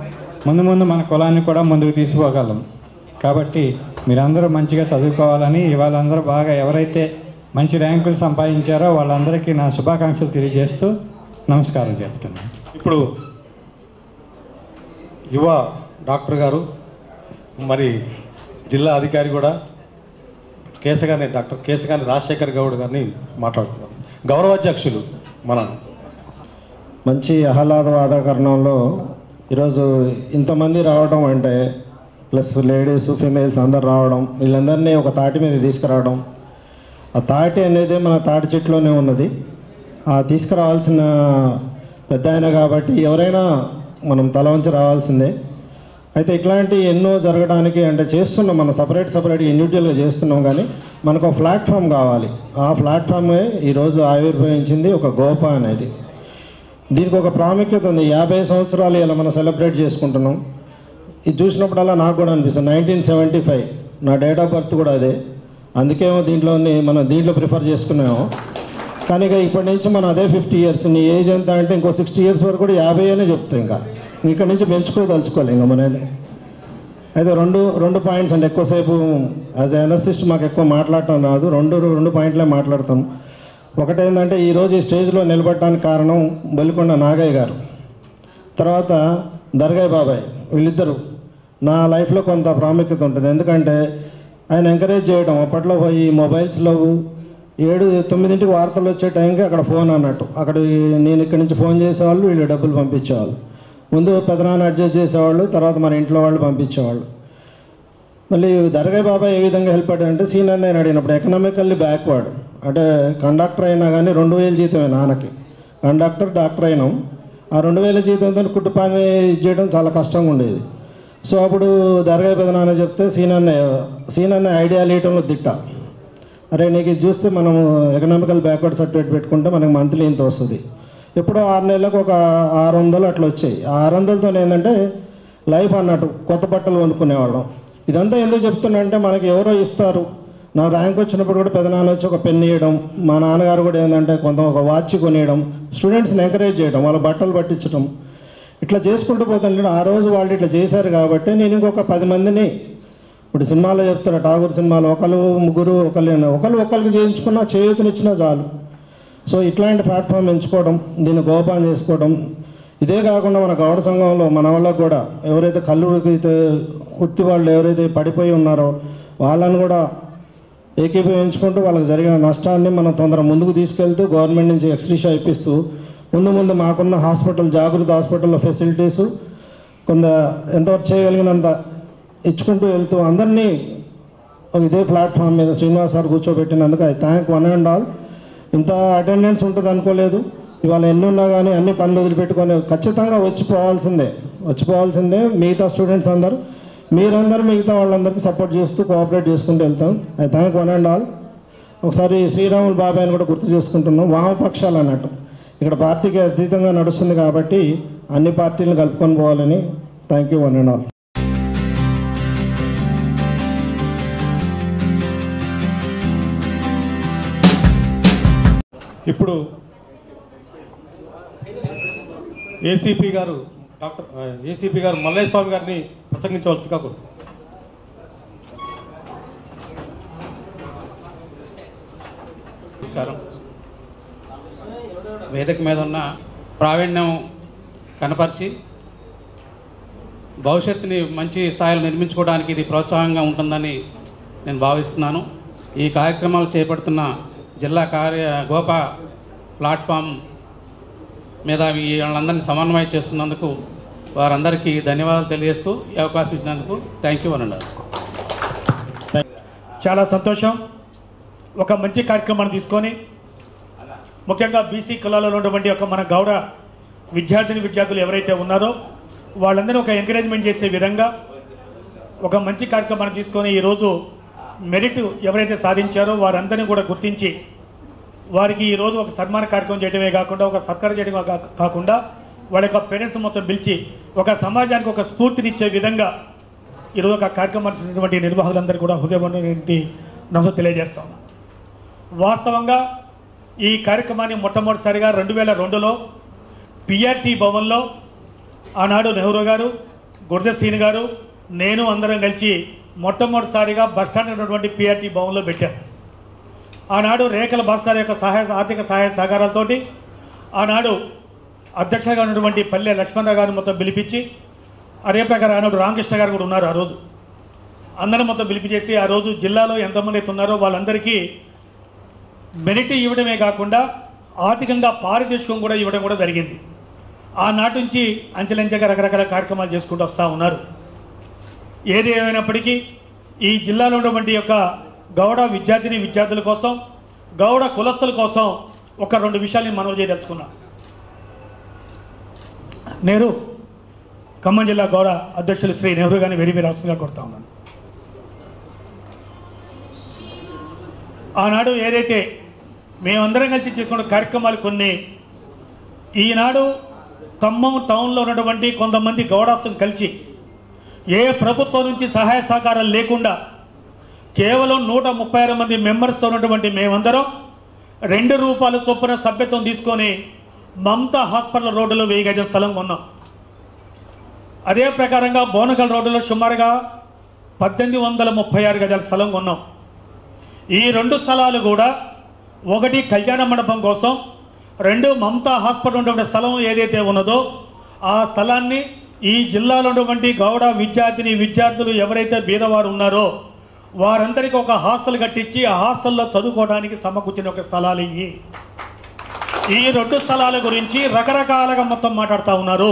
ముందు ముందు మన కులాన్ని కూడా ముందుకు తీసుకోగలం. కాబట్టి మీరందరూ మంచిగా చదువుకోవాలని, ఇవాళ అందరూ బాగా ఎవరైతే మంచి ర్యాంకులు సంపాదించారో వాళ్ళందరికీ నా శుభాకాంక్షలు తెలియజేస్తూ నమస్కారం చెప్తున్నాను. ఇప్పుడు యువ డాక్టర్ గారు మరి జిల్లా అధికారి కూడా డాక్టర్ కేశగాని రాజశేఖర్ గౌడ్ గారిని మాట్లాడుతున్నారు. గౌరవాధ్యక్షులు మన మంచి ఆహ్లాద వాతావరణంలో ఈరోజు ఇంతమంది రావడం అంటే ప్లస్ లేడీస్ ఫీమేల్స్ అందరు రావడం, వీళ్ళందరినీ ఒక తాటి మీద తీసుకురావడం, ఆ తాటి అనేది మన తాటి చెట్టులోనే ఉన్నది. ఆ తీసుకురావాల్సిన పెద్ద ఆయన కాబట్టి ఎవరైనా మనం తల వంచి రావాల్సిందే. అయితే ఇట్లాంటి ఎన్నో జరగడానికి అంటే చేస్తున్నాం, మనం సపరేట్గా ఇండివిజువల్గా చేస్తున్నాం, కానీ మనకు ఒక ప్లాట్ఫామ్ కావాలి. ఆ ప్లాట్ఫామే ఈరోజు ఆవిర్భవించింది ఒక గోపా అనేది. దీనికి ఒక ప్రాముఖ్యత ఉంది. 50 సంవత్సరాలు ఇలా మనం సెలబ్రేట్ చేసుకుంటున్నాం. ఇది చూసినప్పుడల్లా నాకు కూడా అనిపిస్తుంది 1975 నా డేట్ ఆఫ్ బర్త్ కూడా అదే, అందుకేమో మనం దీంట్లో ప్రిఫర్ చేసుకున్నాము. కానీ ఇక ఇప్పటి నుంచి మనం అదే 50 ఇయర్స్, నీ ఏజ్ ఎంత అంటే ఇంకో 60 ఇయర్స్ వరకు కూడా 50 అనే చెప్తాం. ఇంకా ఇక్కడ నుంచి పెంచుకోదలుచుకోవాలి ఇంకా మన. అయితే రెండు పాయింట్స్ అంటే ఎక్కువసేపు యాజ్ ఎనర్సిస్ట్ మాకు ఎక్కువ మాట్లాడటం రాదు, రెండు పాయింట్లే మాట్లాడతాం. ఒకటేంటంటే ఈరోజు ఈ స్టేజ్లో నిలబడటానికి కారణం బొల్లికొండ నాగయ్య గారు, తర్వాత దర్గాయ్ బాబాయ్, వీళ్ళిద్దరూ నా లైఫ్లో కొంత ప్రాముఖ్యత ఉంటుంది. ఎందుకంటే ఆయన ఎంకరేజ్ చేయడం, అప్పట్లో ఈ మొబైల్స్లో 7-9 వార్తలు వచ్చే టైంకి అక్కడ ఫోన్ అన్నట్టు, అక్కడ నేను ఇక్కడి నుంచి ఫోన్ చేసేవాళ్ళు, వీళ్ళు డబ్బులు పంపించేవాళ్ళు. ముందు పెదనాన్న అడ్జస్ట్ చేసేవాళ్ళు, తర్వాత మన ఇంట్లో వాళ్ళు పంపించేవాళ్ళు. మళ్ళీ దర్గాయ్ బాబాయ్ ఏ విధంగా హెల్ప్ అయ్యాడంటే సీనియర్ నేను అడిగినప్పుడు ఎకనామికల్లీ బ్యాక్వర్డ్, అంటే కండక్టర్ అయినా కానీ 2000 జీతమే నాన్నకి, కండక్టర్ డాక్టర్ అయినాం. ఆ 2000 జీతంతో కుటుంబాన్ని చేయడం చాలా కష్టంగా ఉండేది. సో అప్పుడు దర్గాయ్ పెదనాన్న చెప్తే సీనన్న ఐడియా లేయటంలో దిట్ట, అరే నీకు ఇది చూస్తే మనం ఎకనామికల్ బ్యాక్వర్డ్ సర్టిఫికేట్ పెట్టుకుంటే మనకి మంత్లీ ఇంత వస్తుంది. ఎప్పుడో 6 నెలలకు ఒక 600 అట్లా వచ్చాయి. ఆ 600తో ఏంటంటే లైఫ్ అన్నట్టు కొత్త బట్టలు కొనుక్కునేవాళ్ళం. ఇదంతా ఎందుకు చెప్తున్నా అంటే మనకి ఎవరో ఇస్తారు. నా ర్యాంక్ వచ్చినప్పుడు కూడా పెదనాన్న వచ్చి ఒక పెన్ ఇవ్వడం, మా నాన్నగారు కూడా ఏంటంటే ఒక వాచ్ కొనియడం, స్టూడెంట్స్ని ఎంకరేజ్ చేయడం, వాళ్ళ బట్టలు పట్టించడం, ఇట్లా చేసుకుంటూ పోతుంటే ఆ రోజు వాళ్ళు ఇట్లా చేశారు కాబట్టి నేను ఇంకొక 10 మందిని, ఇప్పుడు సినిమాలో చెప్తారు ఠాగూర్ సినిమాలో ఒకరికి చేయించుకున్నా చేయూతనిచ్చినా చాలు. సో ఇట్లాంటి ప్లాట్ఫామ్ ఎంచుకోవడం, దీన్ని గోపాన్ చేసుకోవడం, ఇదే కాకుండా మన గౌడ సంఘంలో మన వాళ్ళకు కూడా ఎవరైతే కళ్ళు కుర్తి వాళ్ళు ఎవరైతే పడిపోయి ఉన్నారో వాళ్ళని కూడా ఏకీభవించుకుంటూ వాళ్ళకి జరిగిన నష్టాన్ని మనం తొందరగా ముందుకు తీసుకెళ్తూ గవర్నమెంట్ నుంచి ఎక్స్ట్రీషా ఇప్పిస్తూ ముందు మాకున్న జాగృతి హాస్పిటల్లో ఫెసిలిటీసు కొంత ఎంతవరకు చేయగలిగినంత ఇచ్చుకుంటూ వెళ్తూ అందరినీ ఇదే ప్లాట్ఫామ్ మీద శ్రీనివాస్ సార్ కూర్చోబెట్టినందుకు I thank one and all. ఇంత అటెండెన్స్ ఉంటుంది అనుకోలేదు. ఇవాళ ఎన్ని ఉన్నా కానీ అన్ని పనులు వదిలిపెట్టుకొని ఖచ్చితంగా వచ్చిపోవాల్సిందే. మిగతా స్టూడెంట్స్ మీరందరూ మిగతా వాళ్ళందరికీ సపోర్ట్ చేస్తూ కోఆపరేట్ చేసుకుంటూ వెళ్తాం. I thank one and all. ఒకసారి శ్రీరాములు బాబాయ్ని కూడా గుర్తు చేసుకుంటున్నాం. వామపక్షాలు అన్నట్టు ఇక్కడ పార్టీకి అతీతంగా నడుస్తుంది కాబట్టి అన్ని పార్టీలను కలుపుకొని పోవాలని. Thank you one and all. ఇప్పుడు ఏసీపీ గారు మల్లయ్య స్వామి గారిని ప్రసంగించవలసిందిగా కోరుతున్నాను. వేదిక మీద ఉన్న ప్రావీణ్యం కనపరిచి భవిష్యత్తుని మంచి స్థాయిలో నిర్మించుకోవడానికి ఇది ప్రోత్సాహంగా ఉంటుందని నేను భావిస్తున్నాను. ఈ కార్యక్రమాలు చేపడుతున్న జిల్లా గోపా ప్లాట్ఫామ్ మీద వాళ్ళందరినీ సమన్వయం చేస్తున్నందుకు వారందరికీ ధన్యవాదాలు తెలియజేస్తూ ఈ అవకాశం ఇచ్చినందుకు థ్యాంక్ యూ అన్నారు. చాలా సంతోషం. ఒక మంచి కార్యక్రమాన్ని తీసుకొని ముఖ్యంగా బీసీ కులాలలో ఉన్నటువంటి ఒక మన గౌడ విద్యార్థులు ఎవరైతే ఉన్నారో వాళ్ళందరూ ఒక ఎంకరేజ్మెంట్ చేసే విధంగా ఒక మంచి కార్యక్రమాన్ని తీసుకొని ఈరోజు మెరిట్ ఎవరైతే సాధించారో వారందరినీ కూడా గుర్తించి వారికి ఈరోజు ఒక సన్మాన కార్యక్రమం చేయడమే కాకుండా ఒక సత్కారం చేయడమే కాకుండా వాళ్ళ యొక్క పేరెంట్స్ మొత్తం పిలిచి ఒక సమాజానికి ఒక స్ఫూర్తినిచ్చే విధంగా ఈరోజు ఒక కార్యక్రమాన్ని నిర్వాహకులందరూ కూడా హృదయపూర్వక నమస్కారం తెలియజేస్తాం. వాస్తవంగా ఈ కార్యక్రమాన్ని మొట్టమొదటిసారిగా 2002లో పిఆర్టీ భవన్లో ఆనాడు నెహ్రూ గారు, గుర్జసీన్ గారు, నేను అందరం కలిసి మొట్టమొదటిసారిగా బస్టాండ్ ఉన్నటువంటి పిఆర్టీ భవన్లో పెట్టాం. ఆనాడు రేఖల భాస్కర్ యొక్క ఆర్థిక సహాయ సహకారాలతోటి ఆనాడు అధ్యక్షుడిగా ఉన్నటువంటి పల్లె లక్ష్మణరావు గారిని మొత్తం పిలిపించి అదే ప్రకారం ఆనాడు రామకృష్ణ గారు కూడా ఉన్నారు. ఆ రోజు అందరం మొత్తం పిలిపించేసి ఆ రోజు జిల్లాలో ఎంతమంది అయితే ఉన్నారో వాళ్ళందరికీ మెరిట్ ఇవ్వడమే కాకుండా ఆర్థికంగా పారితోషికం కూడా ఇవ్వడం కూడా జరిగింది. ఆనాటి నుంచి అంచెలంచెగా రకరకాల కార్యక్రమాలు చేసుకుంటూ వస్తూ ఉన్నారు. ఏది ఏమైనప్పటికీ ఈ జిల్లాలో ఉన్నటువంటి యొక్క గౌడ విద్యార్థుల కోసం, గౌడ కులస్తుల కోసం ఒక 2 విషయాలు మనవి చేయదలుచుకున్నా. నేను ఖమ్మం జిల్లా గౌడ అధ్యక్షులు శ్రీ నెహ్రూ గారిని వెరీ అవసరంగా కొడతా ఉన్నాను. ఆనాడు ఏదైతే మేమందరం కలిసి చేసుకున్న కార్యక్రమాలు కొన్ని ఈనాడు ఖమ్మం టౌన్లో ఉన్నటువంటి కొంతమంది గౌడాస్తులు కలిసి ఏ ప్రభుత్వం నుంచి సహాయ సహకారాలు లేకుండా కేవలం 136 మంది మెంబర్స్తో ఉన్నటువంటి మేమందరం ₹2 చొప్పున సభ్యత్వం తీసుకొని మమతా హాస్పిటల్ రోడ్డులో 1000 గజం స్థలం కొన్నాం. అదే ప్రకారంగా బోనకల్ రోడ్డులో సుమారుగా 1836 గజాల స్థలం కొన్నాం. ఈ 2 స్థలాలు కూడా ఒకటి కళ్యాణ మండపం కోసం, 2 మమతా హాస్పిటల్ ఉన్నటువంటి స్థలం ఏదైతే ఉన్నదో ఆ స్థలాన్ని ఈ జిల్లాలో ఉన్నటువంటి గౌడ విద్యార్థులు ఎవరైతే బీదవారు ఉన్నారో వారందరికీ ఒక హాస్టల్ కట్టించి ఆ హాస్టల్లో చదువుకోవడానికి సమకూర్చిన ఒక స్థలాలు ఇవి. ఈ 2 స్థలాల గురించి రకరకాలుగా మొత్తం మాట్లాడుతూ ఉన్నారు.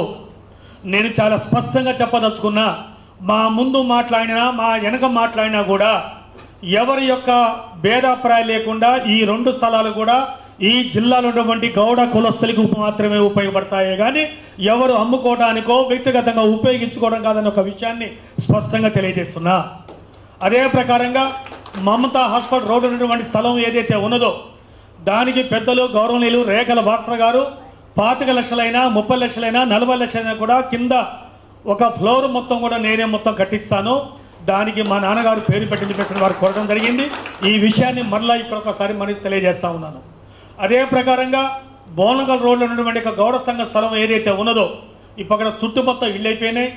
నేను చాలా స్పష్టంగా చెప్పదలుచుకున్నా, మా ముందు మాట్లాడినా మా వెనక మాట్లాడినా కూడా ఎవరి యొక్క భేదాభిప్రాయం లేకుండా ఈ 2 స్థలాలు కూడా ఈ జిల్లాలో ఉన్నటువంటి గౌడ కులస్తులకు మాత్రమే ఉపయోగపడతాయి కానీ ఎవరు అమ్ముకోవడానికో వ్యక్తిగతంగా ఉపయోగించుకోవడం కాదని ఒక విషయాన్ని స్పష్టంగా తెలియజేస్తున్నా. అదే ప్రకారంగా మమతా హాస్పిటల్ రోడ్డు ఉన్నటువంటి స్థలం ఏదైతే ఉన్నదో దానికి పెద్దలు గౌరవనీయులు రేఖల భాస్కర్ గారు 25 లక్షలైనా 30 లక్షలైనా 40 లక్షలైనా కూడా కింద ఒక ఫ్లోర్ మొత్తం కూడా నేనే మొత్తం కట్టిస్తాను, దానికి మా నాన్నగారు పేరు పెట్టింది పెట్టిన వారు కోరడం జరిగింది. ఈ విషయాన్ని మరలా ఇక్కడ ఒకసారి మనకి తెలియజేస్తా ఉన్నాను. అదే ప్రకారంగా బోనగల్ రోడ్లో ఉన్నటువంటి ఒక గౌడ సంఘ స్థలం ఏదైతే ఉన్నదో ఇప్పుడు అక్కడ చుట్టుపక్కల ఇళ్ళు అయిపోయినాయి.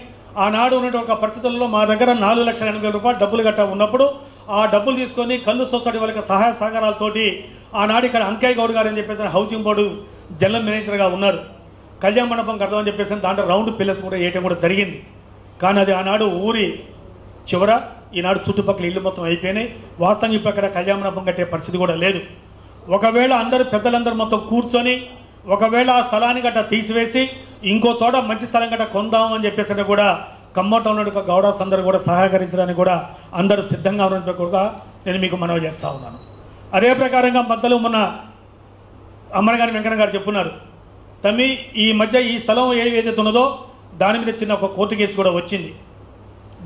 ఆనాడు ఉన్నటువంటి ఒక పరిస్థితుల్లో మా దగ్గర ₹4,80,000 డబ్బులు గట్టా ఉన్నప్పుడు ఆ డబ్బులు తీసుకొని కళ్ళు సొసైటీ వాళ్ళకి సహాయ సహకారాలతోటి ఆనాడు ఇక్కడ అంకయ్య గౌడ్ గారు అని చెప్పేసి హౌసింగ్ బోర్డు జనరల్ మేనేజర్గా ఉన్నారు. కళ్యాణ మండపం కడదామని చెప్పేసి దాంట్లో రౌండ్ పిల్లర్స్ కూడా వేయటం కూడా జరిగింది. కానీ అది ఆనాడు ఊరి చివర, ఈనాడు చుట్టుపక్కల ఇళ్ళు మొత్తం అయిపోయినాయి. వాస్తవంగా ఇప్పుడు అక్కడ కళ్యాణ మండపం కట్టే పరిస్థితి కూడా లేదు. ఒకవేళ అందరూ పెద్దలందరూ మొత్తం కూర్చొని ఒకవేళ ఆ స్థలాన్ని గట్ట తీసివేసి ఇంకో చోట మంచి స్థలం గట్ట కొందాం అని చెప్పేసి కూడా ఖమ్మంలో ఉన్న గౌడాస్ అందరూ కూడా సహకరించడానికి కూడా అందరూ సిద్ధంగా ఉన్నట్టు కూడా నేను మీకు మనవి చేస్తూ ఉన్నాను. అదే ప్రకారంగా మధ్యలో మొన్న అమ్మగారి వెంకన్న గారు చెప్పున్నారు, తమ్మి ఈ మధ్య ఈ స్థలం ఏదైతే ఉన్నదో దాని మీద చిన్న ఒక కోర్టు కేసు కూడా వచ్చింది.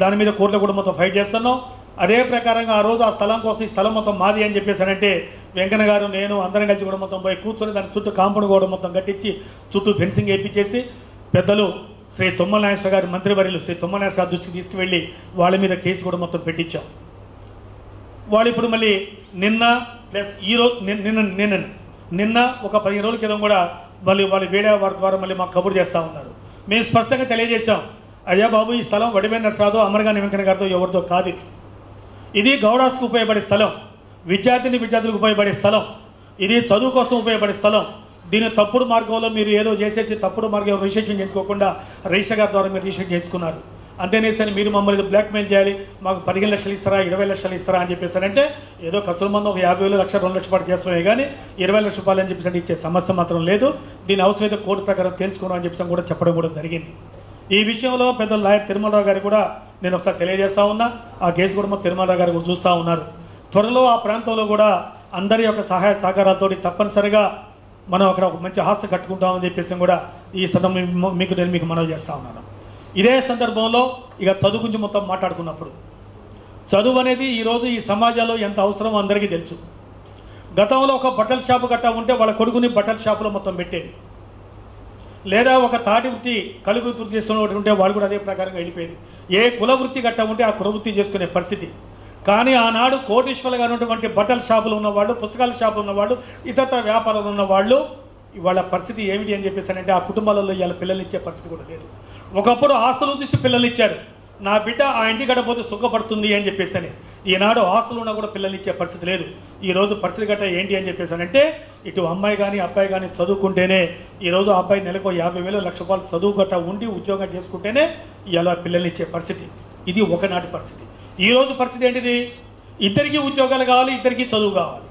దాని మీద కోర్టులో కూడా మొత్తం ఫైట్ చేస్తున్నాం. అదే ప్రకారంగా ఆ రోజు ఆ స్థలం కోసం ఈ స్థలం మొత్తం మాది అని చెప్పేసానంటే వెంకన్న గారు నేను అందరం కలిసి కూడా మొత్తం పోయి కూర్చొని దాని చుట్టూ కాంపౌండ్ కూడా మొత్తం కట్టించి చుట్టూ ఫెన్సింగ్ వేయించేసి పెద్దలు శ్రీ తుమ్మల నాగేశ్వర గారు మంత్రివర్యులు శ్రీ తుమ్మల నాగేశ్వర గారి దృష్టికి తీసుకువెళ్ళి వాళ్ళ మీద కేసు కూడా మొత్తం పెట్టించాం. వాళ్ళు ఇప్పుడు మళ్ళీ నిన్న ప్లస్ ఈరోజు నిన్న ఒక 15 రోజుల క్రితం కూడా మళ్ళీ వాళ్ళు వేరే వారి ద్వారా మళ్ళీ మాకు కబురు చేస్తూ ఉన్నారు. మేము స్పష్టంగా తెలియజేశాం, అయ్యా బాబు ఈ స్థలం వడిపోయినట్టు రాదు, అమరగాని వెంకన్న గారితో ఎవరితో కాదు, ఇది గౌడాస్కు ఉపయోగపడే స్థలం, విద్యార్థులకు ఉపయోగపడే స్థలం, ఇది చదువు కోసం ఉపయోగపడే స్థలం. దీని తప్పుడు మార్గంలో మీరు ఏదో చేసేసి తప్పుడు మార్గం రిజిస్ట్రేషన్ చేసుకోకుండా రిజిస్టర్ గారి ద్వారా మీరు రిజిస్ట్రేషన్ చేసుకున్నారు. అంతేనేసరి మీరు మమ్మల్ని బ్లాక్మెయిల్ చేయాలి, మాకు 15 లక్షలు ఇస్తారా 20 లక్షలు ఇస్తారా అని చెప్పేసారంటే ఏదో ఖర్చుల మంది ఒక 50,000 లక్ష 2 లక్షల పాటు చేస్తామే కానీ 20 లక్షల రూపాయలు అని చెప్పేసి ఇచ్చే సమస్య మాత్రం లేదు. దీని అవసరమైతే కోర్టు ప్రకారం తెలుసుకోవడం అని చెప్పి కూడా చెప్పడం కూడా జరిగింది. ఈ విషయంలో పెద్ద లాయర్ తిరుమలరావు గారు కూడా నేను ఒకసారి తెలియజేస్తా ఉన్నా. ఆ కేసు కూడా మా తిరుమలరావు గారు కూడా చూస్తూ ఉన్నారు. త్వరలో ఆ ప్రాంతంలో కూడా అందరి యొక్క సహాయ సహకారాలతో తప్పనిసరిగా మనం అక్కడ ఒక మంచి హాస్టల్ కట్టుకుంటామని చెప్పేసి కూడా ఈ సందర్భం మీకు మనవి చేస్తూ ఉన్నాను. ఇదే సందర్భంలో ఇక చదువు గురించి మొత్తం మాట్లాడుకున్నప్పుడు చదువు అనేది ఈరోజు ఈ సమాజంలో ఎంత అవసరమో అందరికీ తెలుసు. గతంలో ఒక బట్టల షాపు గట్టా ఉంటే వాళ్ళ కొడుకుని బట్టల షాపులో మొత్తం పెట్టేది, లేదా ఒక తాటి వృత్తి కలుగు వృత్తి చేస్తున్నటువంటి ఉంటే వాళ్ళు కూడా అదే ప్రకారంగా వెళ్ళిపోయేది. ఏ కుల వృత్తి గట్టా ఉంటే ఆ కుల వృత్తి చేసుకునే పరిస్థితి. కానీ ఆనాడు కోటీశ్వరులుగా ఉన్నటువంటి బట్టల షాపులు ఉన్నవాళ్ళు, పుస్తకాల షాపులు ఉన్నవాళ్ళు, ఇతర వ్యాపారాలు ఉన్నవాళ్ళు ఇవాళ పరిస్థితి ఏమిటి అని చెప్పేసానంటే ఆ కుటుంబాలలో ఇవాళ పిల్లలు ఇచ్చే పరిస్థితి కూడా లేదు. ఒకప్పుడు హాస్టల్ తీసి పిల్లలు ఇచ్చారు, నా బిడ్డ ఆ ఇంటి గడపోతే సుఖపడుతుంది అని చెప్పేసి. ఈనాడు హాస్టల్ ఉన్నా కూడా పిల్లలు ఇచ్చే పరిస్థితి లేదు. ఈరోజు పరిస్థితి గట్ట ఏంటి అని చెప్పేసానంటే ఇటు అమ్మాయి కానీ అబ్బాయి కానీ చదువుకుంటేనే ఈరోజు ఆ అబ్బాయి నెలకు 50,000 లక్ష రూపాయలు చదువు గట్ట ఉండి ఉద్యోగం చేసుకుంటేనే ఇలా పిల్లల్ని ఇచ్చే పరిస్థితి. ఇది ఒకనాటి పరిస్థితి. ఈరోజు పరిస్థితి ఏంటిది? ఇద్దరికీ ఉద్యోగాలు కావాలి, ఇద్దరికీ చదువు కావాలి.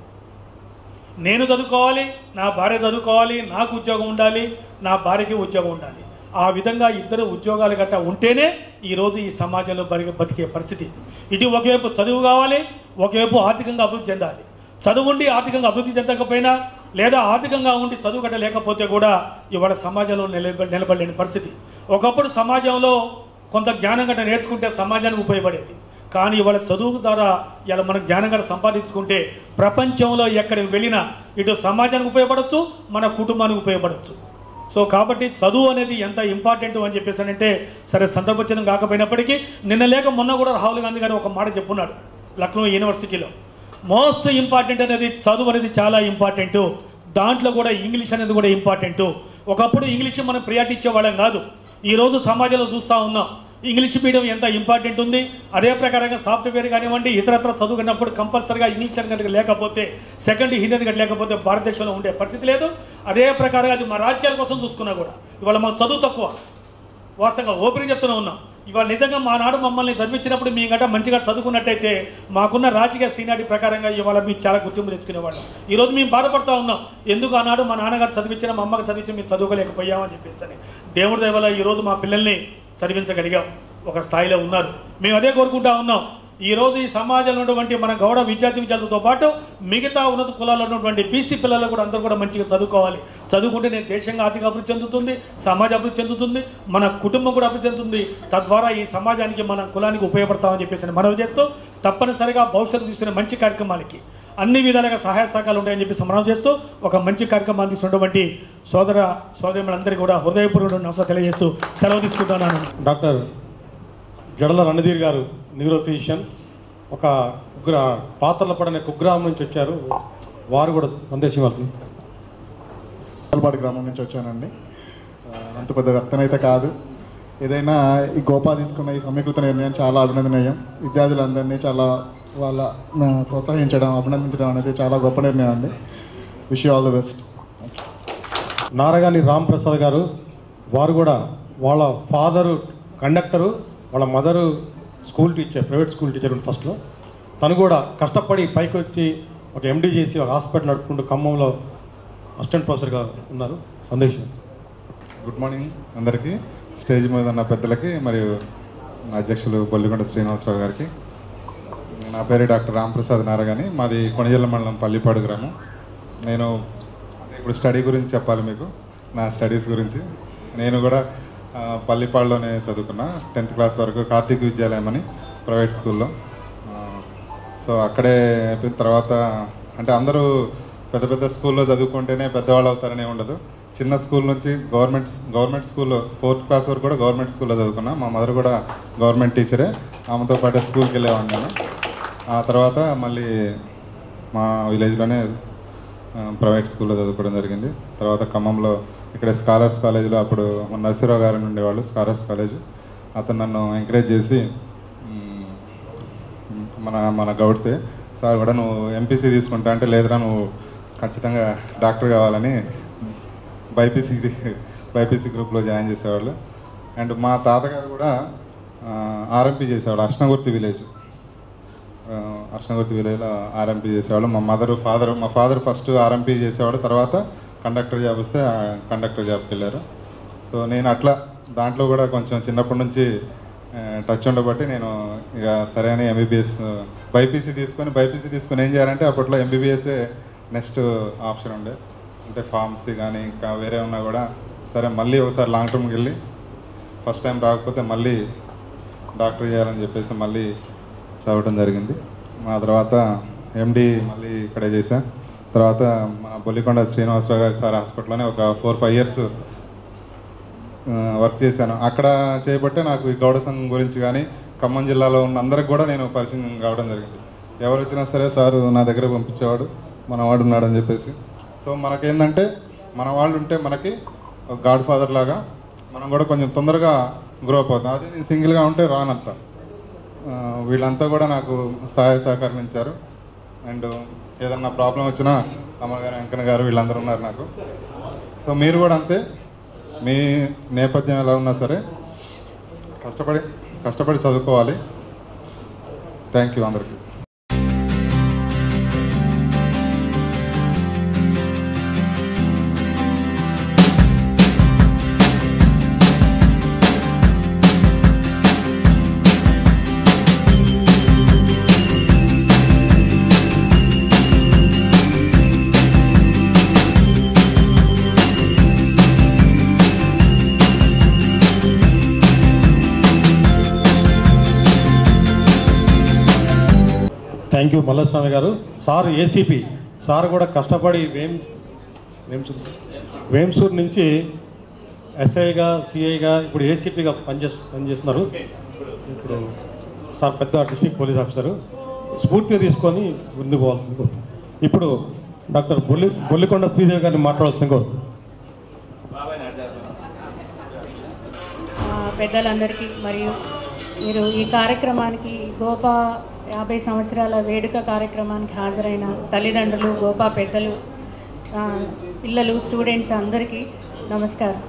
నేను చదువుకోవాలి, నా భార్య చదువుకోవాలి, నాకు ఉద్యోగం ఉండాలి, నా భార్యకి ఉద్యోగం ఉండాలి. ఆ విధంగా ఇద్దరు ఉద్యోగాలు గట్టా ఉంటేనే ఈరోజు ఈ సమాజంలో బతికే పరిస్థితి. ఇటు ఒకవైపు చదువు కావాలి, ఒకవైపు ఆర్థికంగా అభివృద్ధి చెందాలి. చదువు ఉండి ఆర్థికంగా అభివృద్ధి చెందకపోయినా లేదా ఆర్థికంగా ఉండి చదువు గట్ట లేకపోతే కూడా ఇవాళ సమాజంలో నిలబడలేని పరిస్థితి. ఒకప్పుడు సమాజంలో కొంత జ్ఞానం గట్ట నేర్చుకుంటే సమాజానికి ఉపయోగపడేది. కానీ ఇవాళ చదువు ద్వారా ఇలా మనం జ్ఞానం గట్ట సంపాదించుకుంటే ప్రపంచంలో ఎక్కడికి వెళ్ళినా ఇటు సమాజానికి ఉపయోగపడవచ్చు, మన కుటుంబానికి ఉపయోగపడవచ్చు. సో కాబట్టి చదువు అనేది ఎంత ఇంపార్టెంట్ అని చెప్పేసానంటే సరే సందర్భోచనం కాకపోయినప్పటికీ నిన్న లేక మొన్న కూడా రాహుల్ గాంధీ గారు ఒక మాట చెప్పున్నాడు లక్నో యూనివర్సిటీలో. మోస్ట్ ఇంపార్టెంట్ అనేది చదువు అనేది చాలా ఇంపార్టెంటు, దాంట్లో కూడా ఇంగ్లీష్ అనేది కూడా ఇంపార్టెంటు. ఒకప్పుడు ఇంగ్లీష్ మనం ప్రియారిటీ ఇచ్చేవాళ్ళం కాదు. ఈరోజు సమాజంలో చూస్తూ ఉన్నాం ఇంగ్లీష్ మీడియం ఎంత ఇంపార్టెంట్ ఉంది. అదే ప్రకారంగా సాఫ్ట్వేర్ కానివ్వండి ఇతరత్ర చదువుకున్నప్పుడు కంపల్సరిగా ఇంగ్లీష్ కనుక లేకపోతే సెకండ్ హిందీ కనుక లేకపోతే భారతదేశంలో ఉండే పరిస్థితి లేదు. అదే ప్రకారంగా అది మా రాజకీయాల కోసం చూసుకున్నా కూడా ఇవాళ మన చదువు తక్కువ. వాస్తవంగా ఓపెన్ చెప్తూనే ఉన్నాం. ఇవాళ నిజంగా మా నాడు మమ్మల్ని చదివించినప్పుడు మీ గట్ట మంచిగా చదువుకున్నట్టయితే మాకున్న రాజకీయ సీనియారిటీ ప్రకారంగా ఇవాళ మీకు చాలా గుర్తింపు తెచ్చుకునేవాళ్ళం. ఈరోజు మేము బాధపడుతూ ఉన్నాం, ఎందుకు ఆనాడు మా నాన్నగారు చదివించిన మా అమ్మకి చదివించి మేము చదువుకోలేకపోయామని చెప్పేసి. దేవుడి దయ వల్ల ఈరోజు మా పిల్లల్ని చదివించగలిగాం, ఒక స్థాయిలో ఉన్నారు. మేము అదే కోరుకుంటా ఉన్నాం. ఈరోజు ఈ సమాజంలో ఉన్నటువంటి మన గౌడ విద్యార్థులతో పాటు మిగతా ఉన్నత కులాల్లో ఉన్నటువంటి బీసీ పిల్లలు కూడా అందరూ కూడా మంచిగా చదువుకోవాలి. చదువుకుంటే నేను దేశంగా ఆర్థిక అభివృద్ధి చెందుతుంది, సమాజ అభివృద్ధి చెందుతుంది, మన కుటుంబం కూడా అభివృద్ధి చెందుతుంది. తద్వారా ఈ సమాజానికి మన కులానికి ఉపయోగపడతామని చెప్పేసి మనవి చేస్తూ తప్పనిసరిగా భవిష్యత్తు తీసుకునే మంచి కార్యక్రమాలకి అన్ని విధాలుగా సహాయ సహకారాలు ఉంటాయని చెప్పి మనం చేస్తూ ఒక మంచి కార్యక్రమాన్ని తీసుకున్నటువంటి సోదరులందరికీ కూడా హృదయపూర్వక నమస్కారం తెలియజేస్తూ సెలవు తీసుకుంటున్నాను. డాక్టర్ జడల రణధీర్ గారు న్యూరో ఫిజిషియన్, ఒక పాత్రల పడనే కుగ్రామం నుంచి వచ్చారు. వారు కూడా సందేశం ఇవ్వాలి. పాటి గ్రామం నుంచి వచ్చానండి. అంత పెద్ద వ్యక్తనైతే కాదు. ఏదైనా ఈ గోపా తీసుకున్న ఈ సమీకృత నిర్ణయం చాలా అభినందనీయం. విద్యార్థులందరినీ చాలా ప్రోత్సహించడం, అభినందించడం అనేది చాలా గొప్ప నిర్ణయం అండి. Wish you all the best. Naragani Ram Prasad గారు, వారు కూడా వాళ్ళ ఫాదరు కండక్టరు, వాళ్ళ mother school teacher, private school teacher ఫస్ట్లో. తను కూడా కష్టపడి పైకి వచ్చి ఒక ఎండీ చేసి ఒక హాస్పిటల్ నడుపుకుంటూ ఖమ్మంలో అసిస్టెంట్ ప్రొఫెసర్గా ఉన్నారు. సందేశం. గుడ్ మార్నింగ్ అందరికీ, స్టేజ్ మీద ఉన్న పెద్దలకి మరియు అధ్యక్షులు బొల్లికొండ శ్రీనివాసరావు గారికి. నా పేరు డాక్టర్ రాంప్రసాద్ నారగాని, మాది కొణిజల్ల మండలం పల్లిపాడు గ్రామం. నేను ఇప్పుడు స్టడీ గురించి చెప్పాలి మీకు, నా స్టడీస్ గురించి. నేను కూడా పల్లిపాడులోనే చదువుకున్నా 10th క్లాస్ వరకు, కార్తీక్ విద్యాలయం అని ప్రైవేట్ స్కూల్లో. సో అక్కడే అయిపోయిన తర్వాత అంటే అందరూ పెద్ద పెద్ద స్కూల్లో చదువుకుంటేనే పెద్దవాళ్ళు అవుతారనే ఉండదు. చిన్న స్కూల్ నుంచి గవర్నమెంట్ స్కూల్లో 4th క్లాస్ వరకు కూడా గవర్నమెంట్ స్కూల్లో చదువుకున్నా. మా మదర్ కూడా గవర్నమెంట్ టీచరే, ఆమెతో పాటు స్కూల్కి వెళ్ళేవాడిని నేను. ఆ తర్వాత మళ్ళీ మా విలేజ్లోనే ప్రైవేట్ స్కూల్లో చదువుకోవడం జరిగింది. తర్వాత ఖమ్మంలో ఇక్కడ స్కాలర్స్ కాలేజీలో అప్పుడు నరసింహరావు గారు ఉండేవాళ్ళు, స్కాలర్స్ కాలేజ్. అతను నన్ను ఎంకరేజ్ చేసి మన గౌడ్తే సార్ కూడా నువ్వు ఎంపీసీ తీసుకుంటా అంటే, లేదురా నువ్వు ఖచ్చితంగా డాక్టర్ కావాలని బైపీసీ గ్రూప్లో జాయిన్ చేసేవాళ్ళు. అండ్ మా తాతగారు కూడా ఆర్ఎంపీ చేసేవాళ్ళు, అర్షణగుర్తి విలేజ్లో ఆర్ఎంపీ చేసేవాళ్ళు. మా ఫాదర్ ఫస్ట్ ఆర్ఎంపీ చేసేవాడు, తర్వాత కండక్టర్ జాబ్ వస్తే కండక్టర్ జాబ్కి వెళ్ళారు. సో నేను అట్లా దాంట్లో కూడా కొంచెం చిన్నప్పటి నుంచి టచ్ ఉండబట్టి నేను ఇక సరే అని ఎంబీబీఎస్ బైపీసీ తీసుకొని ఏం చేయాలంటే అప్పట్లో ఎంబీబీఎస్ఏ నెక్స్ట్ ఆప్షన్ ఉండే, అంటే ఫార్మసీ కానీ ఇంకా వేరే ఉన్నా కూడా సరే మళ్ళీ ఒకసారి లాంగ్ టర్మ్కి వెళ్ళి ఫస్ట్ టైం రాకపోతే మళ్ళీ డాక్టర్ చేయాలని చెప్పేసి మళ్ళీ చదవడం జరిగింది. ఆ తర్వాత ఎండి మళ్ళీ ఇక్కడే చేశా. తర్వాత మన బొల్లికొండ శ్రీనివాసరావు గారి సార్ హాస్పిటల్లోనే ఒక 4-5 ఇయర్స్ వర్క్ చేశాను. అక్కడ చేయబట్టే నాకు ఈ గౌడ సంఘం గురించి కానీ ఖమ్మం జిల్లాలో ఉన్న అందరికి కూడా నేను పరిచయం కావడం జరిగింది. ఎవరు వచ్చినా సరే సారు నా దగ్గర పంపించేవాడు, మన వాడు ఉన్నాడని చెప్పేసి. సో మనకేంటంటే మన వాళ్ళు ఉంటే మనకి ఒక గాడ్ ఫాదర్ లాగా మనం కూడా కొంచెం తొందరగా గ్రో అప్ అవుతాం. అదే నేను సింగిల్గా ఉంటే రానంత. వీళ్ళంతా కూడా నాకు సహాయ సహకరించారు. అండ్ ఏదన్నా ప్రాబ్లం వచ్చినా అమ్మగారు, వెంకన్న గారు వీళ్ళందరూ ఉన్నారు నాకు. సో మీరు కూడా అంతే, మీ నేపథ్యం ఎలా ఉన్నా సరే కష్టపడి చదువుకోవాలి. థ్యాంక్ యూ అందరికీ. థ్యాంక్ యూ మల్లస్వామి గారు. సార్ ఏసీపీ సార్ కూడా కష్టపడి వేంసూర్ నుంచి ఎస్ఐగా, సిఐగా, ఇప్పుడు ఏసీపీగా పనిచేస్తున్నారు. ఇప్పుడు సార్ పెద్ద డిస్ట్రిక్ట్ పోలీస్ ఆఫీసరు. స్ఫూర్తిగా తీసుకొని ముందుకు పోవాల్సింది. ఇప్పుడు డాక్టర్ బొల్లికొండ శ్రీదేవి గారిని మాట్లాడాల్సింది కోరు. పెద్దలందరికీ మరియు మీరు ఈ కార్యక్రమానికి గోపా 50 సంవత్సరాల వేడుక కార్యక్రమానికి హాజరైన తల్లిదండ్రులు, గోపా పెద్దలు, పిల్లలు, స్టూడెంట్స్ అందరికీ నమస్కారం.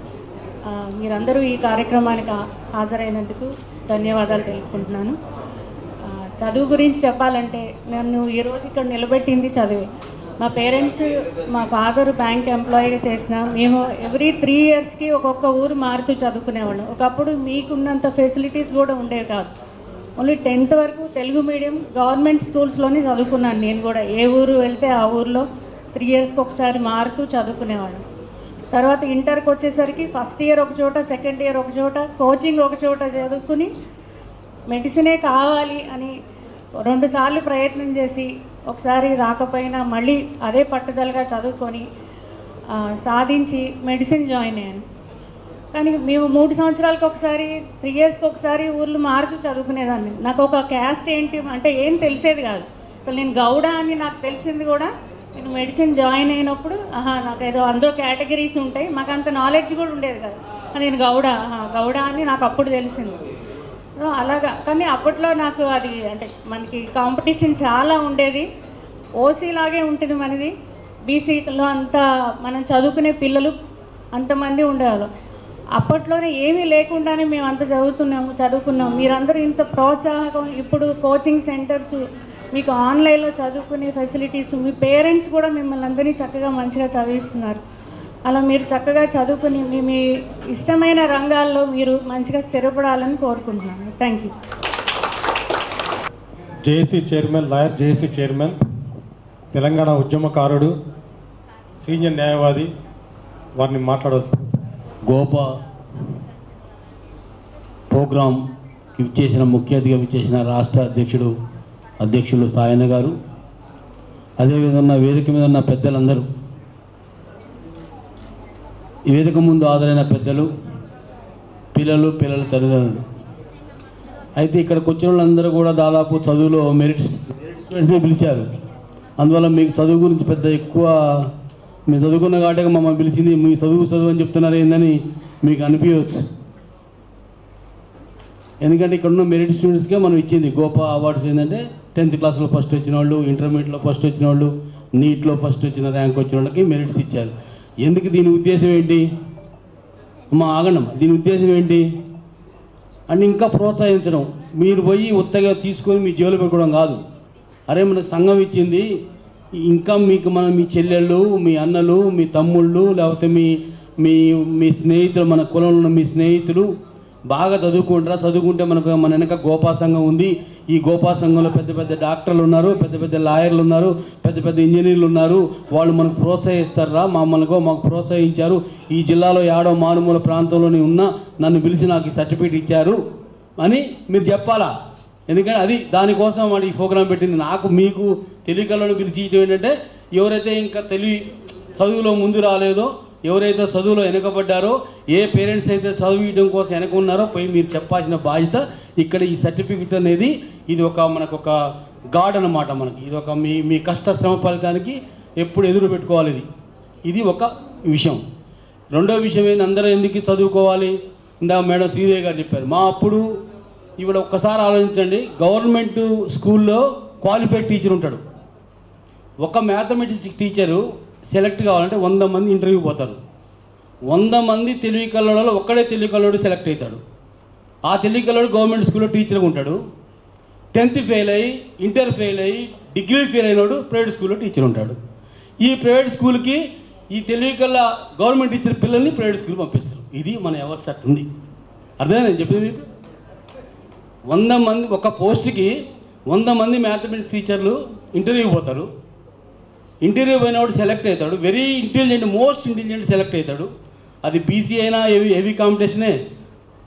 మీరందరూ ఈ కార్యక్రమానికి హాజరైనందుకు ధన్యవాదాలు తెలుపుకుంటున్నాను. చదువు గురించి చెప్పాలంటే నన్ను ఈరోజు ఇక్కడ నిలబెట్టింది చదివే. మా పేరెంట్స్, మా ఫాదర్ బ్యాంక్ ఎంప్లాయీగా చేసిన, మేము ఎవ్రీ 3 ఇయర్స్కి ఒక్కొక్క ఊరు మారుతూ చదువుకునేవాళ్ళం. ఒకప్పుడు మీకున్నంత ఫెసిలిటీస్ కూడా ఉండేవి కాదు. ఓన్లీ 10th వరకు తెలుగు మీడియం గవర్నమెంట్ స్కూల్స్లోనే చదువుకున్నాను. నేను కూడా ఏ ఊరు వెళ్తే ఆ ఊర్లో 3 ఇయర్స్కి ఒకసారి మారుతూ చదువుకునేవాళ్ళం. తర్వాత ఇంటర్కి వచ్చేసరికి ఫస్ట్ ఇయర్ ఒక చోట, సెకండ్ ఇయర్ ఒక చోట, కోచింగ్ ఒక చోట చదువుకుని మెడిసినే కావాలి అని 2 సార్లు ప్రయత్నం చేసి ఒకసారి రాకపోయినా మళ్ళీ అదే పట్టుదలగా చదువుకొని సాధించి మెడిసిన్ జాయిన్ అయ్యాను. కానీ మేము 3 సంవత్సరాలకు ఒకసారి, 3 ఇయర్స్కి ఒకసారి ఊర్లు మారుతూ చదువుకునేదాన్ని. నాకు ఒక క్యాస్ట్ ఏంటి అంటే ఏం తెలిసేది కాదు. అసలు నేను గౌడ అని నాకు తెలిసింది కూడా నేను మెడిసిన్ జాయిన్ అయినప్పుడు. నాకు ఏదో అందులో కేటగిరీస్ ఉంటాయి, మాకు అంత నాలెడ్జ్ కూడా ఉండేది కదా. నేను గౌడ అని నాకు అప్పుడు తెలిసింది. అలాగా. కానీ అప్పట్లో నాకు అది అంటే మనకి కాంపిటీషన్ చాలా ఉండేది. ఓసీ లాగే ఉంటుంది మనది. బీసీలో అంతా మనం చదువుకునే పిల్లలు అంతమంది ఉండేవాళ్ళు. అప్పట్లోనే ఏమీ లేకుండానే మేము అంత చదువుకున్నాము. మీరందరూ ఇంత ప్రోత్సాహకం, ఇప్పుడు కోచింగ్ సెంటర్స్, మీకు ఆన్లైన్లో చదువుకునే ఫెసిలిటీస్, మీ పేరెంట్స్ కూడా మిమ్మల్ని అందరినీ చక్కగా మంచిగా చదివిస్తున్నారు. అలా మీరు చక్కగా చదువుకుని మీ ఇష్టమైన రంగాల్లో మీరు మంచిగా స్థిరపడాలని కోరుకుంటున్నాను. Thank you. JAC chairman, lawyer JAC chairman, Telangana ఉద్యమకారుడు, సీనియర్ న్యాయవాది, వారిని మాట్లాడవచ్చు. గోపా ప్రోగ్రాంకి విచ్చేసిన ముఖ్య అతిథిగా విచ్చేసిన రాష్ట్ర అధ్యక్షులు సాయన్న గారు, అదేవిధంగా వేదిక మీద ఉన్న పెద్దలందరూ, ఈ వేదిక ముందు హాజరైన పెద్దలు, పిల్లల తల్లిదండ్రులు. అయితే ఇక్కడికి వచ్చిన వాళ్ళందరూ కూడా దాదాపు చదువులో మెరిట్ స్టూడెంట్స్ని పిలిచారు. అందువల్ల మీకు చదువు గురించి పెద్ద ఎక్కువ మీరు చదువుకున్న కాబట్టి మమ్మల్ని పిలిచింది, మీ చదువు అని చెప్తున్నారు ఏందని మీకు అనిపించవచ్చు. ఎందుకంటే ఇక్కడ ఉన్న మెరిట్ స్టూడెంట్స్కే మనం ఇచ్చింది గోపా అవార్డ్స్. ఏంటంటే 10th క్లాస్లో ఫస్ట్ వచ్చిన వాళ్ళు, ఇంటర్మీడియట్లో ఫస్ట్ వచ్చిన వాళ్ళు, నీట్లో ఫస్ట్ వచ్చిన ర్యాంక్ వచ్చిన వాళ్ళకి మెరిట్స్ ఇచ్చారు. ఎందుకు దీని ఉద్దేశం ఏంటి అమ్మా ఆగండమ్మా, దీని ఉద్దేశం ఏంటి అని ఇంకా ప్రోత్సహించడం. మీరు పోయి ఉత్తగా తీసుకొని మీ జేబులో పెట్టుకోవడం కాదు. అరే మనకు సంఘం ఇచ్చింది, ఇంకా మీకు మీ చెల్లెళ్ళు, మీ అన్నలు, మీ తమ్ముళ్ళు, లేకపోతే మీ మీ మీ స్నేహితులు, మన కులంలో ఉన్న మీ స్నేహితులు బాగా చదువుకుంటారా, చదువుకుంటే మన వెనక గోపా సంఘం ఉంది. ఈ గోపా సంఘంలో పెద్ద పెద్ద డాక్టర్లు ఉన్నారు, పెద్ద పెద్ద లాయర్లు ఉన్నారు, పెద్ద పెద్ద ఇంజనీర్లు ఉన్నారు, వాళ్ళు మనకు ప్రోత్సహిస్తారా, మాకు ప్రోత్సహించారు. ఈ జిల్లాలో ఏడో మారుమూల ప్రాంతంలోనే ఉన్నా నన్ను పిలిచి నాకు ఈ సర్టిఫికేట్ ఇచ్చారు అని మీరు చెప్పాలా. ఎందుకంటే అది దానికోసం వాడు ఈ ప్రోగ్రాం పెట్టింది. నాకు మీకు తెలివికలను పిలిచి ఇచ్చేది ఏంటంటే, ఎవరైతే ఇంకా చదువులో ముందు రాలేదో, ఎవరైతే చదువులో వెనకబడ్డారో, ఏ పేరెంట్స్ అయితే చదివించడం కోసం వెనక ఉన్నారో పోయి మీరు చెప్పాల్సిన బాధ్యత. ఇక్కడ ఈ సర్టిఫికెట్ అనేది ఇది మనకు ఒక గాడ్ అన్నమాట. మనకి ఇది ఒక మీ కష్ట శ్రమ ఫలితానికి ఎప్పుడు ఎదురు పెట్టుకోవాలి. ఇది ఒక విషయం. రెండో విషయం ఏంటి, అందరూ ఎందుకు చదువుకోవాలి? ఇందా మేడం శ్రీదేవి గారు చెప్పారు. మా అప్పుడు ఇవాళ ఒక్కసారి ఆలోచించండి, గవర్నమెంట్ స్కూల్లో క్వాలిఫైడ్ టీచర్ ఉంటాడు. ఒక మ్యాథమెటిక్స్ టీచరు సెలెక్ట్ కావాలంటే 100 మంది ఇంటర్వ్యూ పోతారు. 100 మంది తెలివి కల్లోడు ఒక్కడే తెలివి కల్లోడు సెలెక్ట్ అవుతాడు. ఆ తెలివి కల్లోడు గవర్నమెంట్ స్కూల్లో టీచర్గా ఉంటాడు. 10th ఫెయిల్ అయ్యి, ఇంటర్ ఫెయిల్ అయ్యి, డిగ్రీ ఫెయిల్ అయినాడు ప్రైవేట్ స్కూల్లో టీచర్ ఉంటాడు. ఈ ప్రైవేట్ స్కూల్కి ఈ తెలివి కల్లా గవర్నమెంట్ టీచర్ పిల్లల్ని ప్రైవేట్ స్కూల్ పంపిస్తారు. ఇది మన వ్యవస్థ ఉంది. అర్థమే నేను చెప్పింది. 100 మంది ఒక పోస్ట్కి 100 మంది మ్యాథమెటిక్స్ టీచర్లు ఇంటర్వ్యూ పోతారు. ఇంటర్వ్యూ పోయినవాడు సెలెక్ట్ అవుతాడు. Very intelligent, most intelligent select అవుతాడు. అది బీసీ అయినా హెవీ కాంపిటీషనే,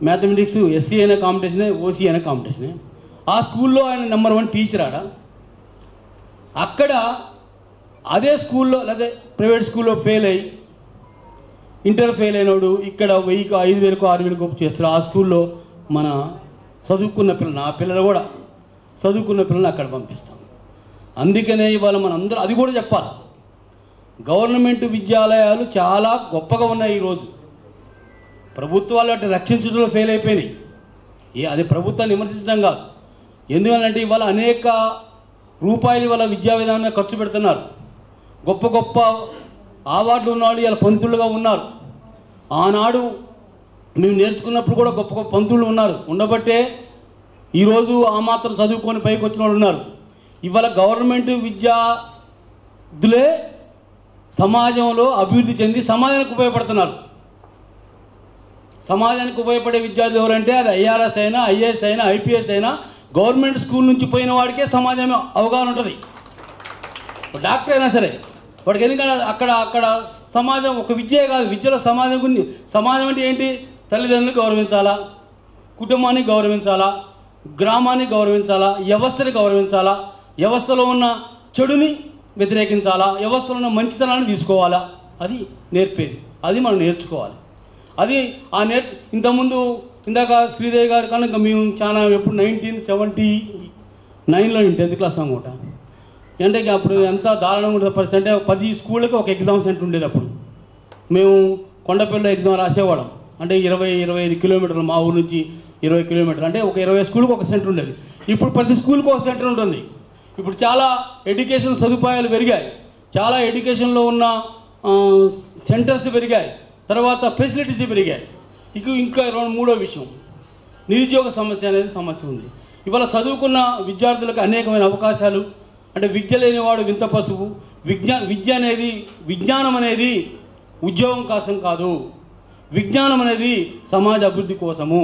మ్యాథమెటిక్స్ ఎస్సీ అయినా కాంపిటీషనే, ఓసీ అయినా కాంపిటీషనే. ఆ స్కూల్లో ఆయన నెంబర్ 1 టీచర్ ఆడ. అక్కడ అదే స్కూల్లో లేదా ప్రైవేట్ స్కూల్లో ఫెయిల్ అయ్యి ఇంటర్ ఫెయిల్ అయినాడు ఇక్కడ 1000కు 5000కు 6000కు చేస్తారు. ఆ స్కూల్లో మన చదువుకున్న పిల్లలు, నా పిల్లలు కూడా చదువుకున్న పిల్లల్ని అక్కడ పంపిస్తాం. అందుకనే ఇవాళ మనం అందరూ అది కూడా చెప్పాలి. గవర్నమెంట్ విద్యాలయాలు చాలా గొప్పగా ఉన్నాయి. ఈరోజు ప్రభుత్వాలు అటు రక్షించడంలో ఫెయిల్ అయిపోయినాయి. అది ప్రభుత్వాన్ని విమర్శించడం కాదు. ఎందుకంటే ఇవాళ అనేక రూపాయలు ఇవాళ విద్యా విధానంగా ఖర్చు పెడుతున్నారు. గొప్ప గొప్ప అవార్డులు ఉన్నవాళ్ళు ఇలా పంతులుగా ఉన్నారు. ఆనాడు మేము నేర్చుకున్నప్పుడు కూడా గొప్ప గొప్ప పంతులు ఉన్నారు. ఉండబట్టే ఈరోజు ఆ మాత్రం చదువుకొని పైకి వచ్చిన వాళ్ళు ఉన్నారు. ఇవాళ గవర్నమెంట్ విద్యార్థులే సమాజంలో అభివృద్ధి చెంది సమాజానికి ఉపయోగపడుతున్నారు. సమాజానికి ఉపయోగపడే విద్యార్థులు ఎవరంటే అది ఐఆర్ఎస్ అయినా, ఐఏఎస్ అయినా, ఐపీఎస్ అయినా గవర్నమెంట్ స్కూల్ నుంచి పోయిన వాడికే సమాజం అవగాహన ఉంటుంది. డాక్టర్ అయినా సరే వాడికి, ఎందుకంటే అక్కడ సమాజం ఒక విద్యే కాదు, విద్యలో సమాజం గురించి. సమాజం అంటే ఏంటి? తల్లిదండ్రులు గౌరవించాలా, కుటుంబాన్ని గౌరవించాలా, గ్రామాన్ని గౌరవించాలా, వ్యవస్థని గౌరవించాలా, వ్యవస్థలో ఉన్న చెడుని వ్యతిరేకించాలా, వ్యవస్థలో ఉన్న మంచితనాన్ని తీసుకోవాలా, అది నేర్పేది. అది మనం నేర్చుకోవాలి. అది ఇంతకుముందు ఇందాక శ్రీదేవి గారు కనుక మేము చాలా ఎప్పుడు 1979లో 10th క్లాస్ అనుకుంటా. అంటే అప్పుడు ఎంత దారుణంగా ఉంటుంది పరిస్థితి అంటే 10 స్కూళ్ళకి ఒక ఎగ్జామ్ సెంటర్ ఉండేది. అప్పుడు మేము కొండపల్లిలో ఎగ్జామ్ రాసేవాళ్ళం. అంటే 20-25 కిలోమీటర్లు మా ఊరు నుంచి 20 కిలోమీటర్లు, అంటే ఒక 20 స్కూల్కి ఒక సెంటర్ ఉండేది. ఇప్పుడు ప్రతి స్కూల్కి ఒక సెంటర్ ఉంటుంది. ఇప్పుడు చాలా ఎడ్యుకేషన్ సదుపాయాలు పెరిగాయి, చాలా ఎడ్యుకేషన్లో ఉన్న సెంటర్స్ పెరిగాయి, తర్వాత ఫెసిలిటీస్ పెరిగాయి. ఇంకా మూడో విషయం, నిరుద్యోగ సమస్య అనేది సమస్య ఉంది. ఇవాళ చదువుకున్న విద్యార్థులకు అనేకమైన అవకాశాలు. అంటే విద్య లేనివాడు వింత పశువు. విద్య అనేది, విజ్ఞానం అనేది ఉద్యోగం కోసం కాదు. విజ్ఞానం అనేది సమాజ అభివృద్ధి కోసము,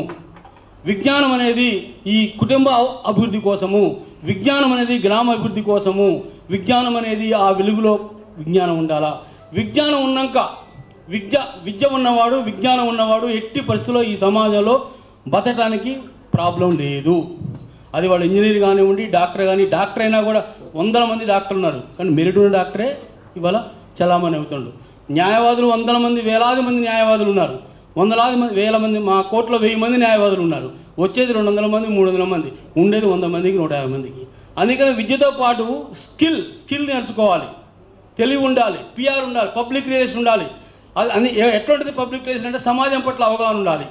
విజ్ఞానం అనేది ఈ కుటుంబ అభివృద్ధి కోసము, విజ్ఞానం అనేది గ్రామ అభివృద్ధి కోసము, విజ్ఞానం అనేది ఆ వెలుగులో విజ్ఞానం ఉండాలా. విజ్ఞానం ఉన్నాక విద్య ఉన్నవాడు, విజ్ఞానం ఉన్నవాడు ఎట్టి పరిస్థితుల్లో ఈ సమాజంలో బతకడానికి ప్రాబ్లం లేదు. అది వాడు ఇంజనీర్ కానివ్వండి, డాక్టర్ కానీ. డాక్టర్ అయినా కూడా 100 మంది డాక్టర్లు ఉన్నారు, కానీ మెరిట్ ఉన్న డాక్టరే ఇవాళ చలామణి అవుతుండు. న్యాయవాదులు 100 మంది, వేలాది మంది న్యాయవాదులు ఉన్నారు, వందలాది మంది, వేల మంది. మా కోర్టులో 1000 మంది న్యాయవాదులు ఉన్నారు. వచ్చేది 200 మంది, 300 మంది, ఉండేది 100 మందికి, 150 మందికి. అందుకని విద్యతో పాటు స్కిల్ నేర్చుకోవాలి, తెలివి ఉండాలి, పిఆర్ ఉండాలి, పబ్లిక్ రిలేషన్ ఉండాలి. అది ఎట్లాంటిది పబ్లిక్ రిలేషన్ అంటే సమాజం పట్ల అవగాహన ఉండాలి,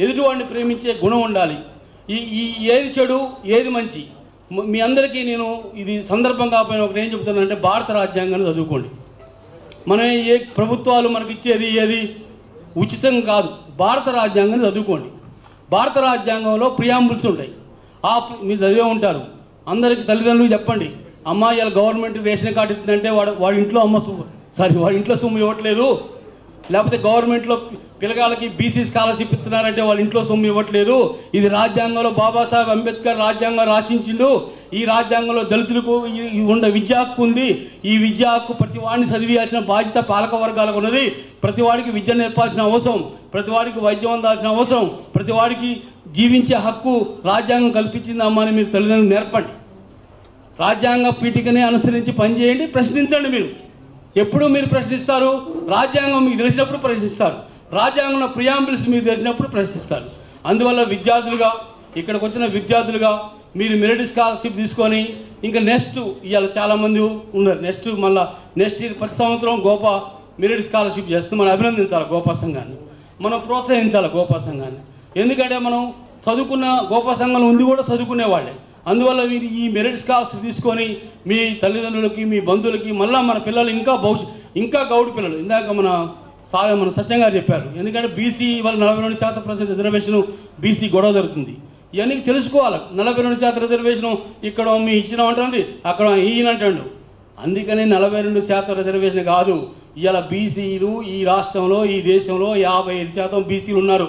ఎదుటివాడిని ప్రేమించే గుణం ఉండాలి. ఈ ఏది చెడు ఏది మంచి. మీ అందరికీ నేను ఇది సందర్భం కాకపోయినా ఒకటి ఏం చెప్తానంటే, భారత రాజ్యాంగాన్ని చదువుకోండి. మన ఏ ప్రభుత్వాలు మనకి ఇచ్చేది ఏది ఉచితం కాదు. భారత రాజ్యాంగం చదువుకోండి. భారత రాజ్యాంగంలో ప్రియాంబుల్స్ ఉంటాయి. మీరు చదివే ఉంటారు. అందరికి తల్లిదండ్రులు చెప్పండి, అమ్మ ఇలా గవర్నమెంట్ రేషన్ కార్డు ఇస్తుందంటే వాడి ఇంట్లో వాడి ఇంట్లో సొమ్ము ఇవ్వట్లేదు. లేకపోతే గవర్నమెంట్లో పిల్లగాళ్ళకి బీసీ స్కాలర్షిప్ ఇస్తున్నారంటే వాళ్ళ ఇంట్లో సొమ్ము ఇవ్వట్లేదు. ఇది రాజ్యాంగంలో బాబాసాహెబ్ అంబేద్కర్ రాజ్యాంగం రాసించిండు. ఈ రాజ్యాంగంలో దళితులకు ఉండే విద్యా హక్కు ఉంది. ఈ విద్యా హక్కు ప్రతి వాడిని చదివియాల్సిన బాధ్యత పాలక వర్గాలకు ఉన్నది. ప్రతి వాడికి విద్య నేర్పాల్సిన అవసరం, ప్రతి వాడికి వైద్యం అందాల్సిన అవసరం, ప్రతి వాడికి జీవించే హక్కు రాజ్యాంగం కల్పించిందమ్మా అని మీరు తల్లిదండ్రులు నేర్పండి. రాజ్యాంగ పీఠికనే అనుసరించి పనిచేయండి. ప్రశ్నించండి. మీరు ఎప్పుడు మీరు ప్రశ్నిస్తారు? రాజ్యాంగం మీకు తెలిసినప్పుడు ప్రశ్నిస్తారు. రాజ్యాంగంలో ప్రియాంబుల్స్ మీకు తెలిసినప్పుడు ప్రశ్నిస్తారు. అందువల్ల విద్యార్థులుగా, ఇక్కడికి వచ్చిన విద్యార్థులుగా మీరు మెరిట్ స్కాలర్షిప్ తీసుకొని ఇంకా నెక్స్ట్ ఇవాళ చాలామంది ఉన్నారు. నెక్స్ట్ ఇయర్ ప్రతి సంవత్సరం గోపా మెరిట్ స్కాలర్షిప్ చేస్తూ మనం అభినందించాలి. గోపా సంఘాన్ని మనం ప్రోత్సహించాలి. గోపా సంఘాన్ని ఎందుకంటే మనం చదువుకున్న గోపా సంఘంలో ఉంది కూడా చదువుకునేవాళ్ళే. అందువల్ల మీరు ఈ మెరిట్ స్కాలర్షిప్ తీసుకొని మీ తల్లిదండ్రులకి, మీ బంధువులకి, మళ్ళీ మన పిల్లలు ఇంకా గౌడ్ పిల్లలు ఇందాక మన సత్యం గారు చెప్పారు. ఎందుకంటే బీసీ వాళ్ళ 42% రిజర్వేషన్ బీసీ గొడవ జరుగుతుంది. ఇవన్నీ తెలుసుకోవాలి. 42% రిజర్వేషన్ ఇక్కడ మీ ఇచ్చినామంటుంది, అక్కడ ఈయనంటాడు. అందుకని 42% రిజర్వేషన్ కాదు. ఇవాళ బీసీలు ఈ రాష్ట్రంలో, ఈ దేశంలో 55% బీసీలు ఉన్నారు.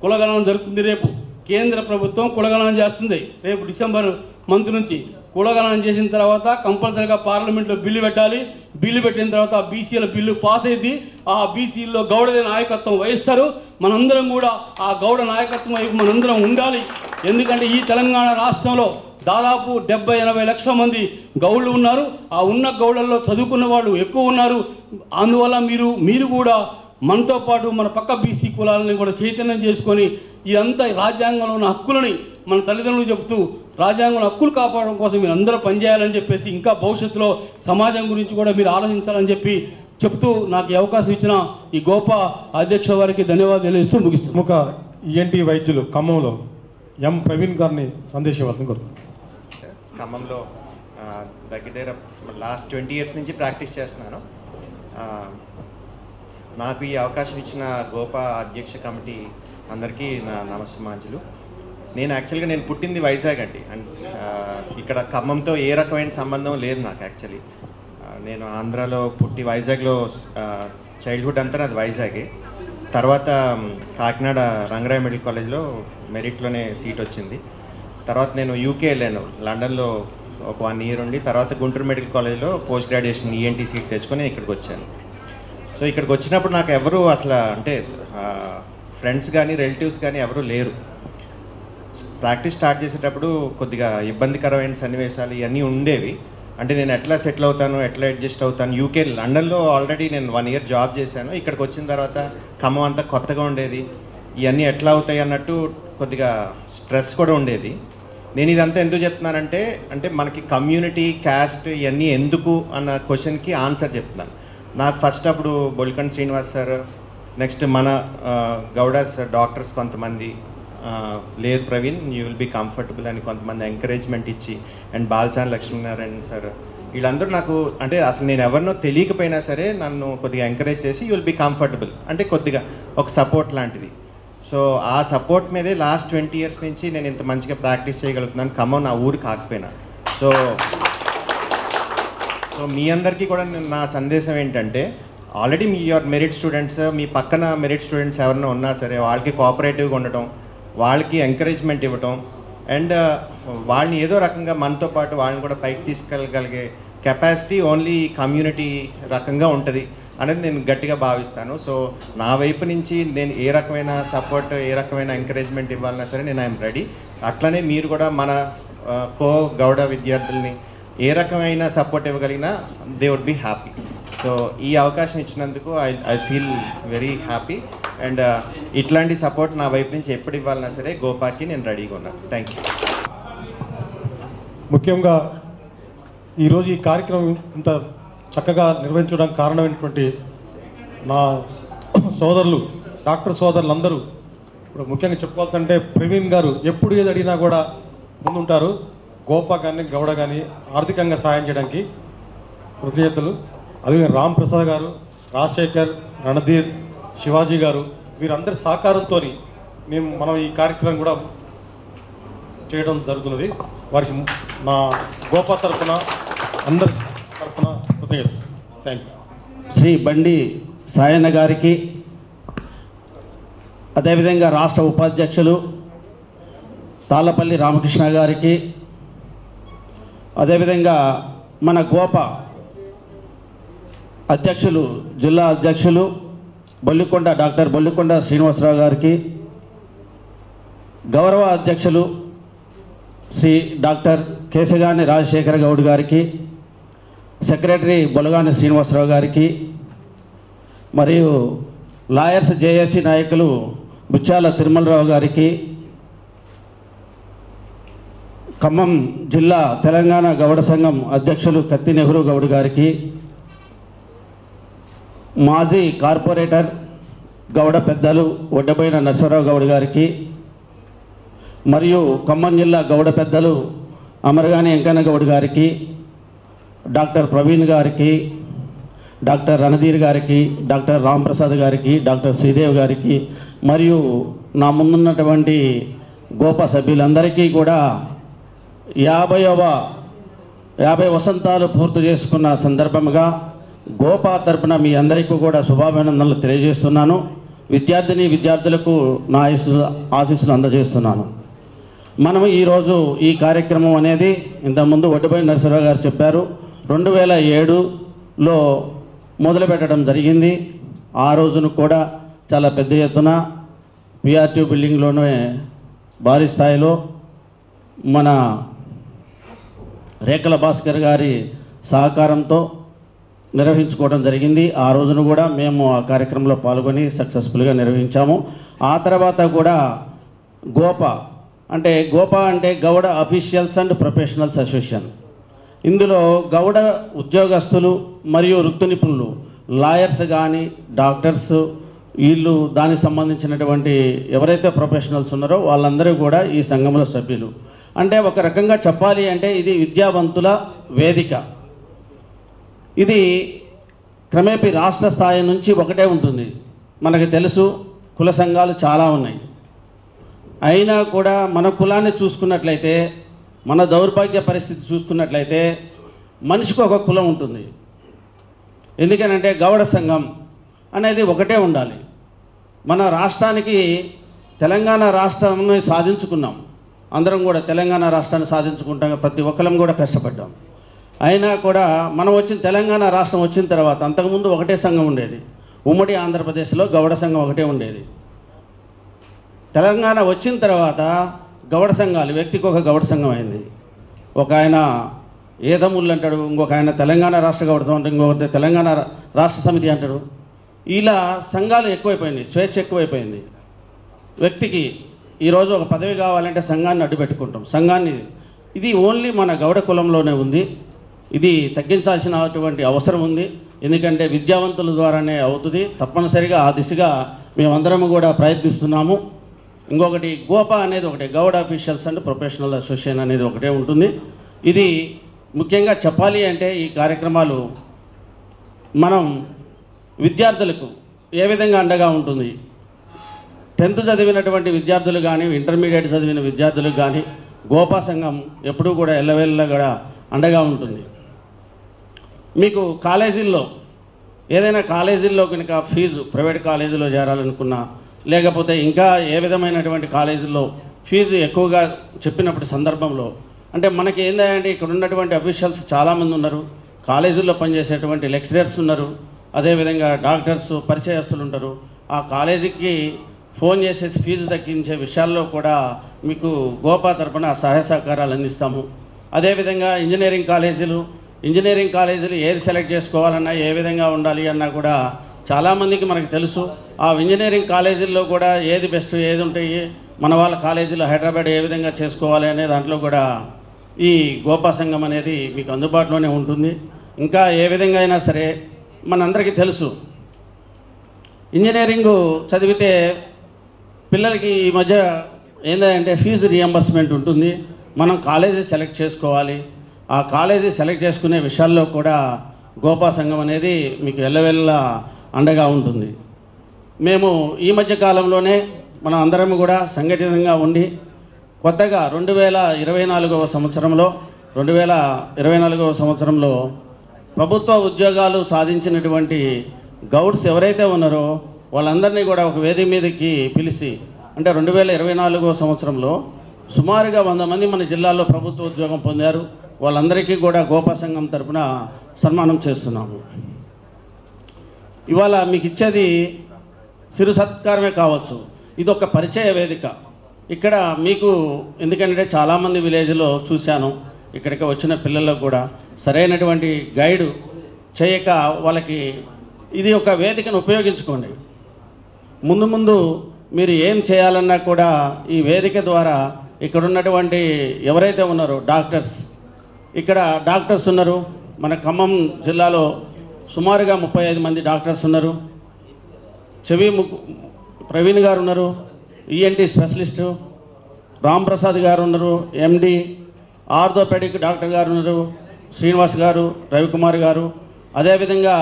కులగణన జరుగుతుంది. రేపు కేంద్ర ప్రభుత్వం కులగణన చేస్తుంది. రేపు డిసెంబర్ మంత్ నుంచి కులగణన చేసిన తర్వాత కంపల్సరీగా పార్లమెంట్లో బిల్లు పెట్టాలి. బిల్లు పెట్టిన తర్వాత బీసీల బిల్లు పాస్ అయింది. ఆ బీసీల్లో గౌడ నాయకత్వం వహిస్తారు. మనందరం కూడా ఆ గౌడ నాయకత్వం వైపు మనందరం ఉండాలి. ఎందుకంటే ఈ తెలంగాణ రాష్ట్రంలో దాదాపు 70-80 లక్షల మంది గౌళ్ళు ఉన్నారు. ఆ ఉన్న గౌళ్ళల్లో చదువుకున్న వాళ్ళు ఎక్కువ ఉన్నారు. అందువల్ల మీరు కూడా మనతో పాటు మన పక్క బీసీ కులాలని కూడా చైతన్యం చేసుకొని ఇదంతా రాజ్యాంగంలో ఉన్న హక్కులని మన తల్లిదండ్రులు చెబుతూ రాజ్యాంగంలో హక్కులు కాపాడడం కోసం మీరు అందరూ పనిచేయాలని చెప్పేసి, ఇంకా భవిష్యత్తులో సమాజం గురించి కూడా మీరు ఆలోచించాలని చెప్తూ నాకు ఈ అవకాశం ఇచ్చిన ఈ గోపా అధ్యక్ష వారికి ధన్యవాదాలు తెలియజేస్తూ ముగిస్తాను. ప్రముఖ ఈఎన్టీ వైద్యులు ఖమ్మంలో ఎం ప్రవీణ్ గారిని సందేశం ఇవ్వాలని కోరుతున్నాను. ఖమ్మంలో దగ్గర లాస్ట్ 20 years నుంచి ప్రాక్టీస్ చేస్తున్నాను. నాకు ఈ అవకాశం ఇచ్చిన గోపా అధ్యక్ష కమిటీ అందరికీ నా నమస్కారాంజలు. నేను పుట్టింది వైజాగ్ అండి. ఇక్కడ ఖమ్మంతో ఏ రకమైన సంబంధం లేదు నాకు. యాక్చువల్లీ నేను ఆంధ్రాలో పుట్టి వైజాగ్లో చైల్డ్హుడ్ అంతా నాది వైజాగే. తర్వాత కాకినాడ రంగరాయ మెడికల్ కాలేజ్లో మెరిట్లోనే సీట్ వచ్చింది. తర్వాత నేను యూకే వెళ్ళాను, లండన్లో ఒక 1 year ఉండి, తర్వాత గుంటూరు మెడికల్ కాలేజ్లో పోస్ట్ గ్రాడ్యుయేషన్ ఈఎన్టీ సీట్ తెచ్చుకొని ఇక్కడికి వచ్చాను. సో ఇక్కడికి వచ్చినప్పుడు నాకు ఎవరు అసలు అంటే ఫ్రెండ్స్ కానీ రిలేటివ్స్ కానీ ఎవరు లేరు. ప్రాక్టీస్ స్టార్ట్ చేసేటప్పుడు కొద్దిగా ఇబ్బందికరమైన సన్నివేశాలు ఇవన్నీ ఉండేవి. అంటే నేను ఎట్లా సెటిల్ అవుతాను, ఎట్లా అడ్జస్ట్ అవుతాను. యూకే లండన్లో ఆల్రెడీ నేను 1 year జాబ్ చేశాను. ఇక్కడికి వచ్చిన తర్వాత ఖమ్మం అంతా కొత్తగా ఉండేది. ఇవన్నీ ఎట్లా అవుతాయి అన్నట్టు కొద్దిగా స్ట్రెస్ కూడా ఉండేది. నేను ఇదంతా ఎందుకు చెప్తున్నానంటే మనకి కమ్యూనిటీ, క్యాస్ట్ ఇవన్నీ ఎందుకు అన్న క్వశ్చన్కి ఆన్సర్ చెప్తున్నాను. నాకు ఫస్ట్ అప్పుడు బొల్కండ్ శ్రీనివాస్ సార్, నెక్స్ట్ మన గౌడ సార్, డాక్టర్స్ కొంతమంది లేదు Praveen you will be comfortable అని కొంతమంది ఎంకరేజ్మెంట్ ఇచ్చి, అండ్ బాల్చాన్ లక్ష్మీనారాయణ సార్, వీళ్ళందరూ నాకు అంటే అసలు నేను ఎవరినో తెలియకపోయినా సరే నన్ను కొద్దిగా ఎంకరేజ్ చేసి యూ విల్ బీ కంఫర్టబుల్ అంటే కొద్దిగా ఒక సపోర్ట్ లాంటిది. సో ఆ సపోర్ట్ మీదే లాస్ట్ 20 years నుంచి నేను ఇంత మంచిగా ప్రాక్టీస్ చేయగలుగుతున్నాను. ఖమ్మం నా ఊరు కాకపోయినా. సో మీ అందరికీ కూడా నా సందేశం ఏంటంటే, ఆల్రెడీ యువర్ మెరిట్ స్టూడెంట్స్, మీ పక్కన మెరిట్ స్టూడెంట్స్ ఎవరైనా ఉన్నా సరే వాళ్ళకి కోఆపరేటివ్గా ఉండటం, వాళ్ళకి ఎంకరేజ్మెంట్ ఇవ్వటం, అండ్ వాళ్ళని ఏదో రకంగా మనతో పాటు వాళ్ళని కూడా పైకి తీసుకెళ్ళగలిగే కెపాసిటీ ఓన్లీ కమ్యూనిటీ రకంగా ఉంటుంది అనేది నేను గట్టిగా భావిస్తాను. సో నా వైపు నుంచి నేను ఏ రకమైన సపోర్ట్, ఏ రకమైన ఎంకరేజ్మెంట్ ఇవ్వాలన్నా సరే నేను ఐఎమ్ రెడీ. అట్లనే మీరు కూడా మన కో గౌడ విద్యార్థుల్ని ఏ రకమైన సపోర్ట్ ఇవ్వగలిగినా they would be happy. So ఈ అవకాశం ఇచ్చినందుకు I feel very happy. And ఇట్లాంటి సపోర్ట్ నా వైపు నుంచి ఎప్పుడు ఇవ్వాలన్నా సరే గోపాకి నేను రెడీగా ఉన్నాను. Thank you. ముఖ్యంగా ఈరోజు ఈ కార్యక్రమం ఇంత చక్కగా నిర్వహించడానికి కారణమైనటువంటి నా సోదరులు, డాక్టర్ సోదరులందరూ, ఇప్పుడు ముఖ్యంగా చెప్పుకోవాలంటే ప్రవీణ్ గారు ఎప్పుడు ఏది అడిగినా కూడా ముందుంటారు. గోపా కానీ గౌడ కానీ ఆర్థికంగా సాయం చేయడానికి కృతజ్ఞతలు. అదే రామ్ ప్రసాద్ గారు, రాజశేఖర్, రణధీర్, శివాజీ గారు వీరందరి సహకారంతో మనం ఈ కార్యక్రమం కూడా చేయడం జరుగుతున్నది. వారికి మా గోపా తరఫున అందరి తరఫున కృతజ్ఞతలు. Thank you. శ్రీ బండి సాయన్న గారికి, అదేవిధంగా రాష్ట్ర ఉపాధ్యక్షులు తాళ్ళపల్లి రామకృష్ణ గారికి, అదేవిధంగా మన గోపా అధ్యక్షులు, జిల్లా అధ్యక్షులు డాక్టర్ బొల్లికొండ శ్రీనివాసరావు గారికి, గౌరవ అధ్యక్షులు శ్రీ డాక్టర్ కేశగాని రాజశేఖర గౌడ్ గారికి, సెక్రటరీ బొలగాని శ్రీనివాసరావు గారికి, మరియు లాయర్స్ జేఏసీ నాయకులు బుచ్చాల తిరుమలరావు గారికి, ఖమ్మం జిల్లా తెలంగాణ గౌడ సంఘం అధ్యక్షులు కత్తి నెహ్రూ గౌడ్ గారికి, మాజీ కార్పొరేటర్ గౌడ పెద్దలు ఒడ్డబోయిన నరసరావు గౌడ్ గారికి, మరియు ఖమ్మం జిల్లా గౌడ పెద్దలు అమరగాని వెంకన్న గౌడ్ గారికి, డాక్టర్ ప్రవీణ్ గారికి, డాక్టర్ రణధీర్ గారికి, డాక్టర్ రాంప్రసాద్ గారికి, డాక్టర్ శ్రీదేవ్ గారికి, మరియు నా ముందున్నటువంటి గోపా సభ్యులందరికీ కూడా 50 వసంతాలు పూర్తి చేసుకున్న సందర్భంగా గోపా తరపున మీ అందరికీ కూడా శుభాభినందనలు తెలియజేస్తున్నాను. విద్యార్థులకు నా ఆశీస్సులు అందజేస్తున్నాను. మనము ఈరోజు ఈ కార్యక్రమం అనేది ఇంతకుముందు ఒడ్డుపై నరసరావు గారు చెప్పారు, 2007లో మొదలుపెట్టడం జరిగింది. ఆ రోజును కూడా చాలా పెద్ద ఎత్తున పిఆర్టీ బిల్డింగ్లోనే భారీ స్థాయిలో మన రేఖల భాస్కర్ గారి సహకారంతో నిర్వహించుకోవడం జరిగింది. ఆ రోజును కూడా మేము ఆ కార్యక్రమంలో పాల్గొని సక్సెస్ఫుల్గా నిర్వహించాము. ఆ తర్వాత కూడా గోపా అంటే Gowda officials and professionals association. ఇందులో గౌడ ఉద్యోగస్తులు మరియు వృత్తి నిపుణులు, లాయర్స్ కానీ డాక్టర్స్, వీళ్ళు దానికి సంబంధించినటువంటి ఎవరైతే ప్రొఫెషనల్స్ ఉన్నారో వాళ్ళందరూ కూడా ఈ సంఘంలో సభ్యులు. అంటే ఒక రకంగా చెప్పాలి అంటే ఇది విద్యావంతుల వేదిక. ఇది క్రమేపీ రాష్ట్ర స్థాయి నుంచి ఒకటే ఉంటుంది. మనకు తెలుసు కుల సంఘాలు చాలా ఉన్నాయి. అయినా కూడా మన కులాన్ని చూసుకున్నట్లయితే, మన దౌర్భాగ్య పరిస్థితి చూసుకున్నట్లయితే మనిషికి ఒక కులం ఉంటుంది. ఎందుకనంటే గౌడ సంఘం అనేది ఒకటే ఉండాలి. మన రాష్ట్రానికి తెలంగాణ రాష్ట్రాన్ని సాధించుకున్నాం. అందరం కూడా తెలంగాణ రాష్ట్రాన్ని సాధించుకుంటాం, ప్రతి ఒక్కరం కూడా కష్టపడ్డాం. అయినా కూడా మనం తెలంగాణ రాష్ట్రం వచ్చిన తర్వాత అంతకుముందు ఒకటే సంఘం ఉండేది. ఉమ్మడి ఆంధ్రప్రదేశ్లో గౌడ సంఘం ఒకటే ఉండేది. తెలంగాణ వచ్చిన తర్వాత గౌడ సంఘాలు వ్యక్తికి ఒక గౌడ సంఘం అయింది. ఒక ఆయన ఏదముళ్ళు అంటాడు, ఇంకొక ఆయన తెలంగాణ రాష్ట్ర గౌడతం అంటే, ఇంకొకటి తెలంగాణ రాష్ట్ర సమితి అంటాడు. ఇలా సంఘాలు ఎక్కువైపోయింది, స్వేచ్ఛ ఎక్కువైపోయింది. వ్యక్తికి ఈరోజు ఒక పదవి కావాలంటే సంఘాన్ని అడ్డు పెట్టుకుంటాం. ఇది ఓన్లీ మన గౌడ కులంలోనే ఉంది. ఇది తగ్గించాల్సినటువంటి అవసరం ఉంది. ఎందుకంటే విద్యావంతుల ద్వారానే అవుతుంది. తప్పనిసరిగా ఆ దిశగా మేమందరము కూడా ప్రయత్నిస్తున్నాము. ఇంకొకటి గోపా అనేది ఒకటే, Goud officials and professional association అనేది ఒకటే ఉంటుంది. ఇది ముఖ్యంగా చెప్పాలి అంటే ఈ కార్యక్రమాలు మనం విద్యార్థులకు ఏ విధంగా అండగా ఉంటుంది. 10th చదివినటువంటి విద్యార్థులు కానీ, ఇంటర్మీడియట్ చదివిన విద్యార్థులకు కానీ గోపా సంఘం ఎప్పుడూ కూడా ఎల్లవేళ్ళ కూడా అండగా ఉంటుంది. మీకు కాలేజీల్లో ఏదైనా కాలేజీల్లో కనుక ఫీజు ప్రైవేట్ కాలేజీలో చేరాలనుకున్నా, లేకపోతే ఇంకా ఏ విధమైనటువంటి కాలేజీల్లో ఫీజు ఎక్కువగా చెప్పినప్పుడు సందర్భంలో, అంటే మనకి ఏంటంటే ఇక్కడ ఉన్నటువంటి అఫీషియల్స్ చాలామంది ఉన్నారు, కాలేజీల్లో పనిచేసేటువంటి లెక్చరర్స్ ఉన్నారు, అదేవిధంగా డాక్టర్స్ పరిచయస్తులు ఉంటారు. ఆ కాలేజీకి ఫోన్ చేసేసి ఫీజు తగ్గించే విషయాల్లో కూడా మీకు గోపా తరపున సహాయ సహకారాలు అందిస్తాము. అదేవిధంగా ఇంజనీరింగ్ కాలేజీలు ఏది సెలెక్ట్ చేసుకోవాలన్నా, ఏ విధంగా ఉండాలి అన్నా కూడా చాలామందికి మనకు తెలుసు. ఆ ఇంజనీరింగ్ కాలేజీల్లో కూడా ఏది బెస్ట్, ఏది ఉంటాయి, మన వాళ్ళ కాలేజీలో హైదరాబాద్ ఏ విధంగా చేసుకోవాలి అనే దాంట్లో కూడా ఈ గోపా సంఘం అనేది మీకు అందుబాటులోనే ఉంటుంది. ఇంకా ఏ విధంగా అయినా సరే మనందరికీ తెలుసు, ఇంజనీరింగ్ చదివితే పిల్లలకి ఈ మధ్య ఏంటంటే ఫీజు రియంబర్స్మెంట్ ఉంటుంది. మనం కాలేజీ సెలెక్ట్ చేసుకోవాలి. ఆ కాలేజీ సెలెక్ట్ చేసుకునే విషయాల్లో కూడా గోపా సంఘం అనేది మీకు ఎల్లవెల్ల అండగా ఉంటుంది. మేము ఈ మధ్య కాలంలోనే మనం అందరం కూడా సంఘటితంగా ఉండి కొత్తగా 2024వ సంవత్సరంలో ప్రభుత్వ ఉద్యోగాలు సాధించినటువంటి గౌడ్స్ ఎవరైతే ఉన్నారో వాళ్ళందరినీ కూడా ఒక వేదిక మీదకి పిలిచి, అంటే 2024వ సంవత్సరంలో సుమారుగా 100 మంది మన జిల్లాలో ప్రభుత్వ ఉద్యోగం పొందారు. వాళ్ళందరికీ కూడా గోపా సంఘం తరఫున సన్మానం చేస్తున్నాము. ఇవాళ మీకు ఇచ్చేది చిరు సత్కారమే కావచ్చు, ఇది ఒక పరిచయ వేదిక. ఇక్కడ మీకు ఎందుకంటే చాలామంది విలేజ్లో చూశాను, ఇక్కడికి వచ్చిన పిల్లలకు కూడా సరైనటువంటి గైడ్ చేయక వాళ్ళకి ఇది ఒక వేదికను ఉపయోగించుకోండి. ముందు ముందు మీరు ఏం చేయాలన్నా కూడా ఈ వేదిక ద్వారా ఇక్కడ ఉన్నటువంటి ఎవరైతే ఉన్నారో డాక్టర్స్, ఇక్కడ డాక్టర్స్ ఉన్నారు. మన ఖమ్మం జిల్లాలో సుమారుగా 35 మంది డాక్టర్స్ ఉన్నారు. చెవి ప్రవీణ్ గారు ఉన్నారు, ఈఎన్టీ స్పెషలిస్టు. రాంప్రసాద్ గారు ఉన్నారు, ఎండి. ఆర్థోపెడిక్ డాక్టర్ గారు ఉన్నారు, శ్రీనివాస్ గారు, రవికుమార్ గారు. అదేవిధంగా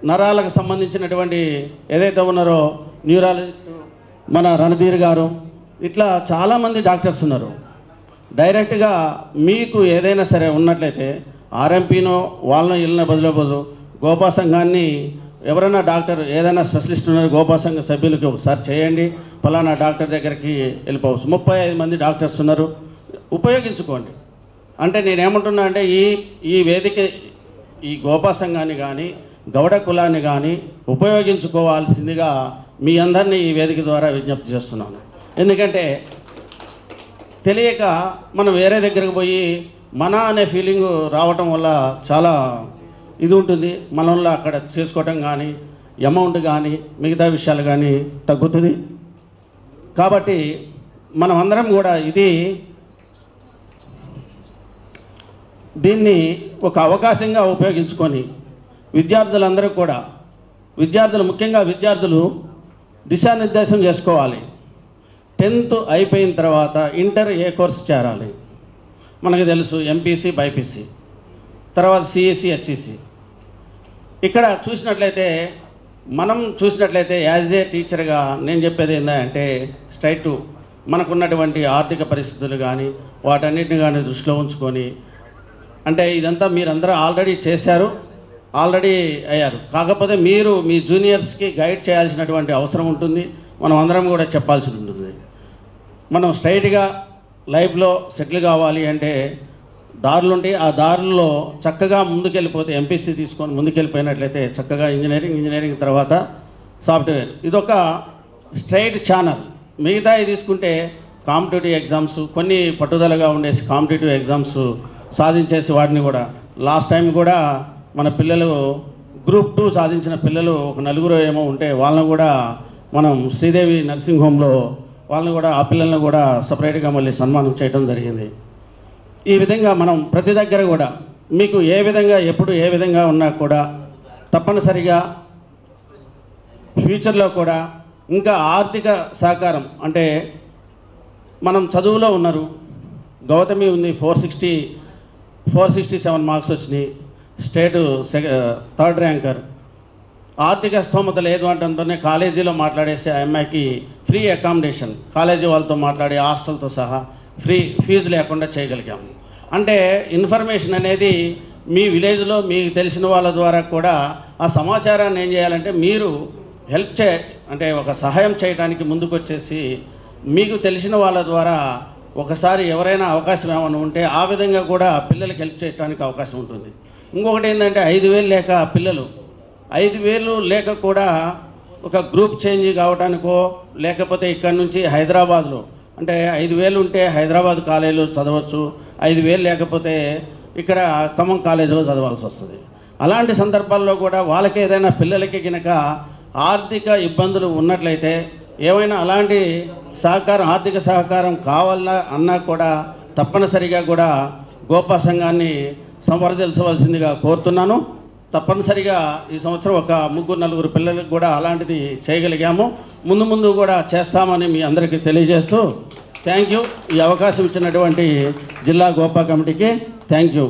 నరాలకు సంబంధించినటువంటి ఏదైతే ఉన్నారో న్యూరాలజిస్ట్ మన రణధీర్ గారు. ఇట్లా చాలామంది డాక్టర్స్ ఉన్నారు. డైరెక్ట్గా మీకు ఏదైనా సరే ఉన్నట్లయితే ఆర్ఎంపీనో వాళ్ళని వెళ్ళిన బదులు గోపా సంఘాన్ని ఎవరైనా డాక్టర్ ఏదైనా స్పెషలిస్ట్ ఉన్నారు గోపా సంఘ సభ్యులకి ఒకసారి చేయండి, ఫలానా డాక్టర్ దగ్గరికి వెళ్ళిపోవచ్చు. 35 మంది డాక్టర్స్ ఉన్నారు, ఉపయోగించుకోండి. అంటే నేనేమంటున్నా అంటే ఈ వేదిక ఈ గోపా సంఘాన్ని కానీ గౌడ కులాన్ని కానీ ఉపయోగించుకోవాల్సిందిగా మీ అందరినీ ఈ వేదిక ద్వారా విజ్ఞప్తి చేస్తున్నాను. ఎందుకంటే తెలియక మనం వేరే దగ్గరకు పోయి మన అనే ఫీలింగ్ రావటం వల్ల చాలా ఇది ఉంటుంది. మనలో అక్కడ చేసుకోవటం కానీ అమౌంట్ కానీ మిగతా విషయాలు కానీ తగ్గుతుంది. కాబట్టి మనం అందరం కూడా దీన్ని ఒక అవకాశంగా ఉపయోగించుకొని విద్యార్థులందరూ కూడా ముఖ్యంగా విద్యార్థులు దిశానిర్దేశం చేసుకోవాలి. 10th అయిపోయిన తర్వాత ఇంటర్ ఏ కోర్సు చేరాలి మనకు తెలుసు, ఎంపీసీ బైపీసీ, తర్వాత సిఎస్సి హెచ్ఈసి. ఇక్కడ మనం చూసినట్లయితే యాజ్ ఏ టీచర్గా నేను చెప్పేది ఏంటంటే స్ట్రైట్ టు మనకున్నటువంటి ఆర్థిక పరిస్థితులు కానీ వాటన్నిటిని కానీ దృష్టిలో ఉంచుకొని, అంటే ఇదంతా మీరందరూ ఆల్రెడీ చేశారు, ఆల్రెడీ అయ్యారు. కాకపోతే మీరు మీ జూనియర్స్కి గైడ్ చేయాల్సినటువంటి అవసరం ఉంటుంది. మనం అందరం కూడా చెప్పాల్సి ఉంటుంది. మనం స్ట్రైట్గా లైఫ్లో సెటిల్ కావాలి అంటే దారులు ఉంటాయి. ఆ దారుల్లో చక్కగా ముందుకెళ్ళిపోతే ఎంపీసీ తీసుకొని ముందుకెళ్ళిపోయినట్లయితే చక్కగా ఇంజనీరింగ్ తర్వాత సాఫ్ట్వేర్, ఇదొక స్ట్రైట్ ఛానల్. మిగతాయి తీసుకుంటే కాంపిటేటివ్ ఎగ్జామ్స్, కొన్ని పట్టుదలగా ఉండేసి కాంపిటేటివ్ ఎగ్జామ్స్ సాధించేసి వాటిని కూడా లాస్ట్ టైం కూడా మన పిల్లలు గ్రూప్ 2 సాధించిన పిల్లలు ఒక 4 ఏమో ఉంటే వాళ్ళని కూడా మనం శ్రీదేవి నర్సింగ్ హోమ్లో వాళ్ళని కూడా ఆ పిల్లల్ని కూడా సపరేట్గా మళ్ళీ సన్మానం చేయడం జరిగింది. ఈ విధంగా మనం ప్రతి దగ్గర కూడా మీకు ఏ విధంగా ఎప్పుడు ఏ విధంగా ఉన్నా కూడా తప్పనిసరిగా ఫ్యూచర్లో కూడా ఇంకా ఆర్థిక సహకారం, అంటే మనం చదువులో ఉన్నారు, గౌతమి ఉంది 467 మార్క్స్ వచ్చినాయి, స్టేటు 3rd ర్యాంకర్. ఆర్థిక స్తోమత లేదు అంటేనే కాలేజీలో మాట్లాడేసి ఆ అమ్మాయికి ఫ్రీ అకామిడేషన్, కాలేజీ వాళ్ళతో మాట్లాడి హాస్టల్తో సహా ఫ్రీ ఫీజు లేకుండా చేయగలిగాము. అంటే ఇన్ఫర్మేషన్ అనేది మీ విలేజ్లో మీకు తెలిసిన వాళ్ళ ద్వారా కూడా ఆ సమాచారాన్ని ఏం చేయాలంటే మీరు అంటే ఒక సహాయం చేయడానికి ముందుకు వచ్చేసి మీకు తెలిసిన వాళ్ళ ద్వారా ఒకసారి ఎవరైనా అవకాశం ఏమైనా ఉంటే ఆ విధంగా కూడా పిల్లలకి హెల్ప్ చేయడానికి అవకాశం ఉంటుంది. ఇంకొకటి ఏంటంటే 5,000 లేక పిల్లలు 5,000 లేక కూడా ఒక గ్రూప్ చేంజ్ కావడానికో లేకపోతే ఇక్కడ నుంచి హైదరాబాద్లో అంటే 5,000 ఉంటే హైదరాబాద్ కాలేజీలో చదవచ్చు, 5,000 లేకపోతే ఇక్కడ ఖమ్మం కాలేజీలో చదవాల్సి వస్తుంది. అలాంటి సందర్భాల్లో కూడా వాళ్ళకి ఏదైనా పిల్లలకి కనుక ఆర్థిక ఇబ్బందులు ఉన్నట్లయితే ఏమైనా అలాంటి ఆర్థిక సహకారం కావాలన్నా కూడా తప్పనిసరిగా కూడా గోపా సంఘాన్ని సంప్రదించవలసిందిగా కోరుతున్నాను. తప్పనిసరిగా ఈ సంవత్సరం ఒక 3-4 పిల్లలకు కూడా అలాంటిది చేయగలిగాము. ముందు కూడా చేస్తామని మీ అందరికీ తెలియజేస్తూ థ్యాంక్ యూ. ఈ అవకాశం ఇచ్చినటువంటి జిల్లా గోపా కమిటీకి థ్యాంక్ యూ.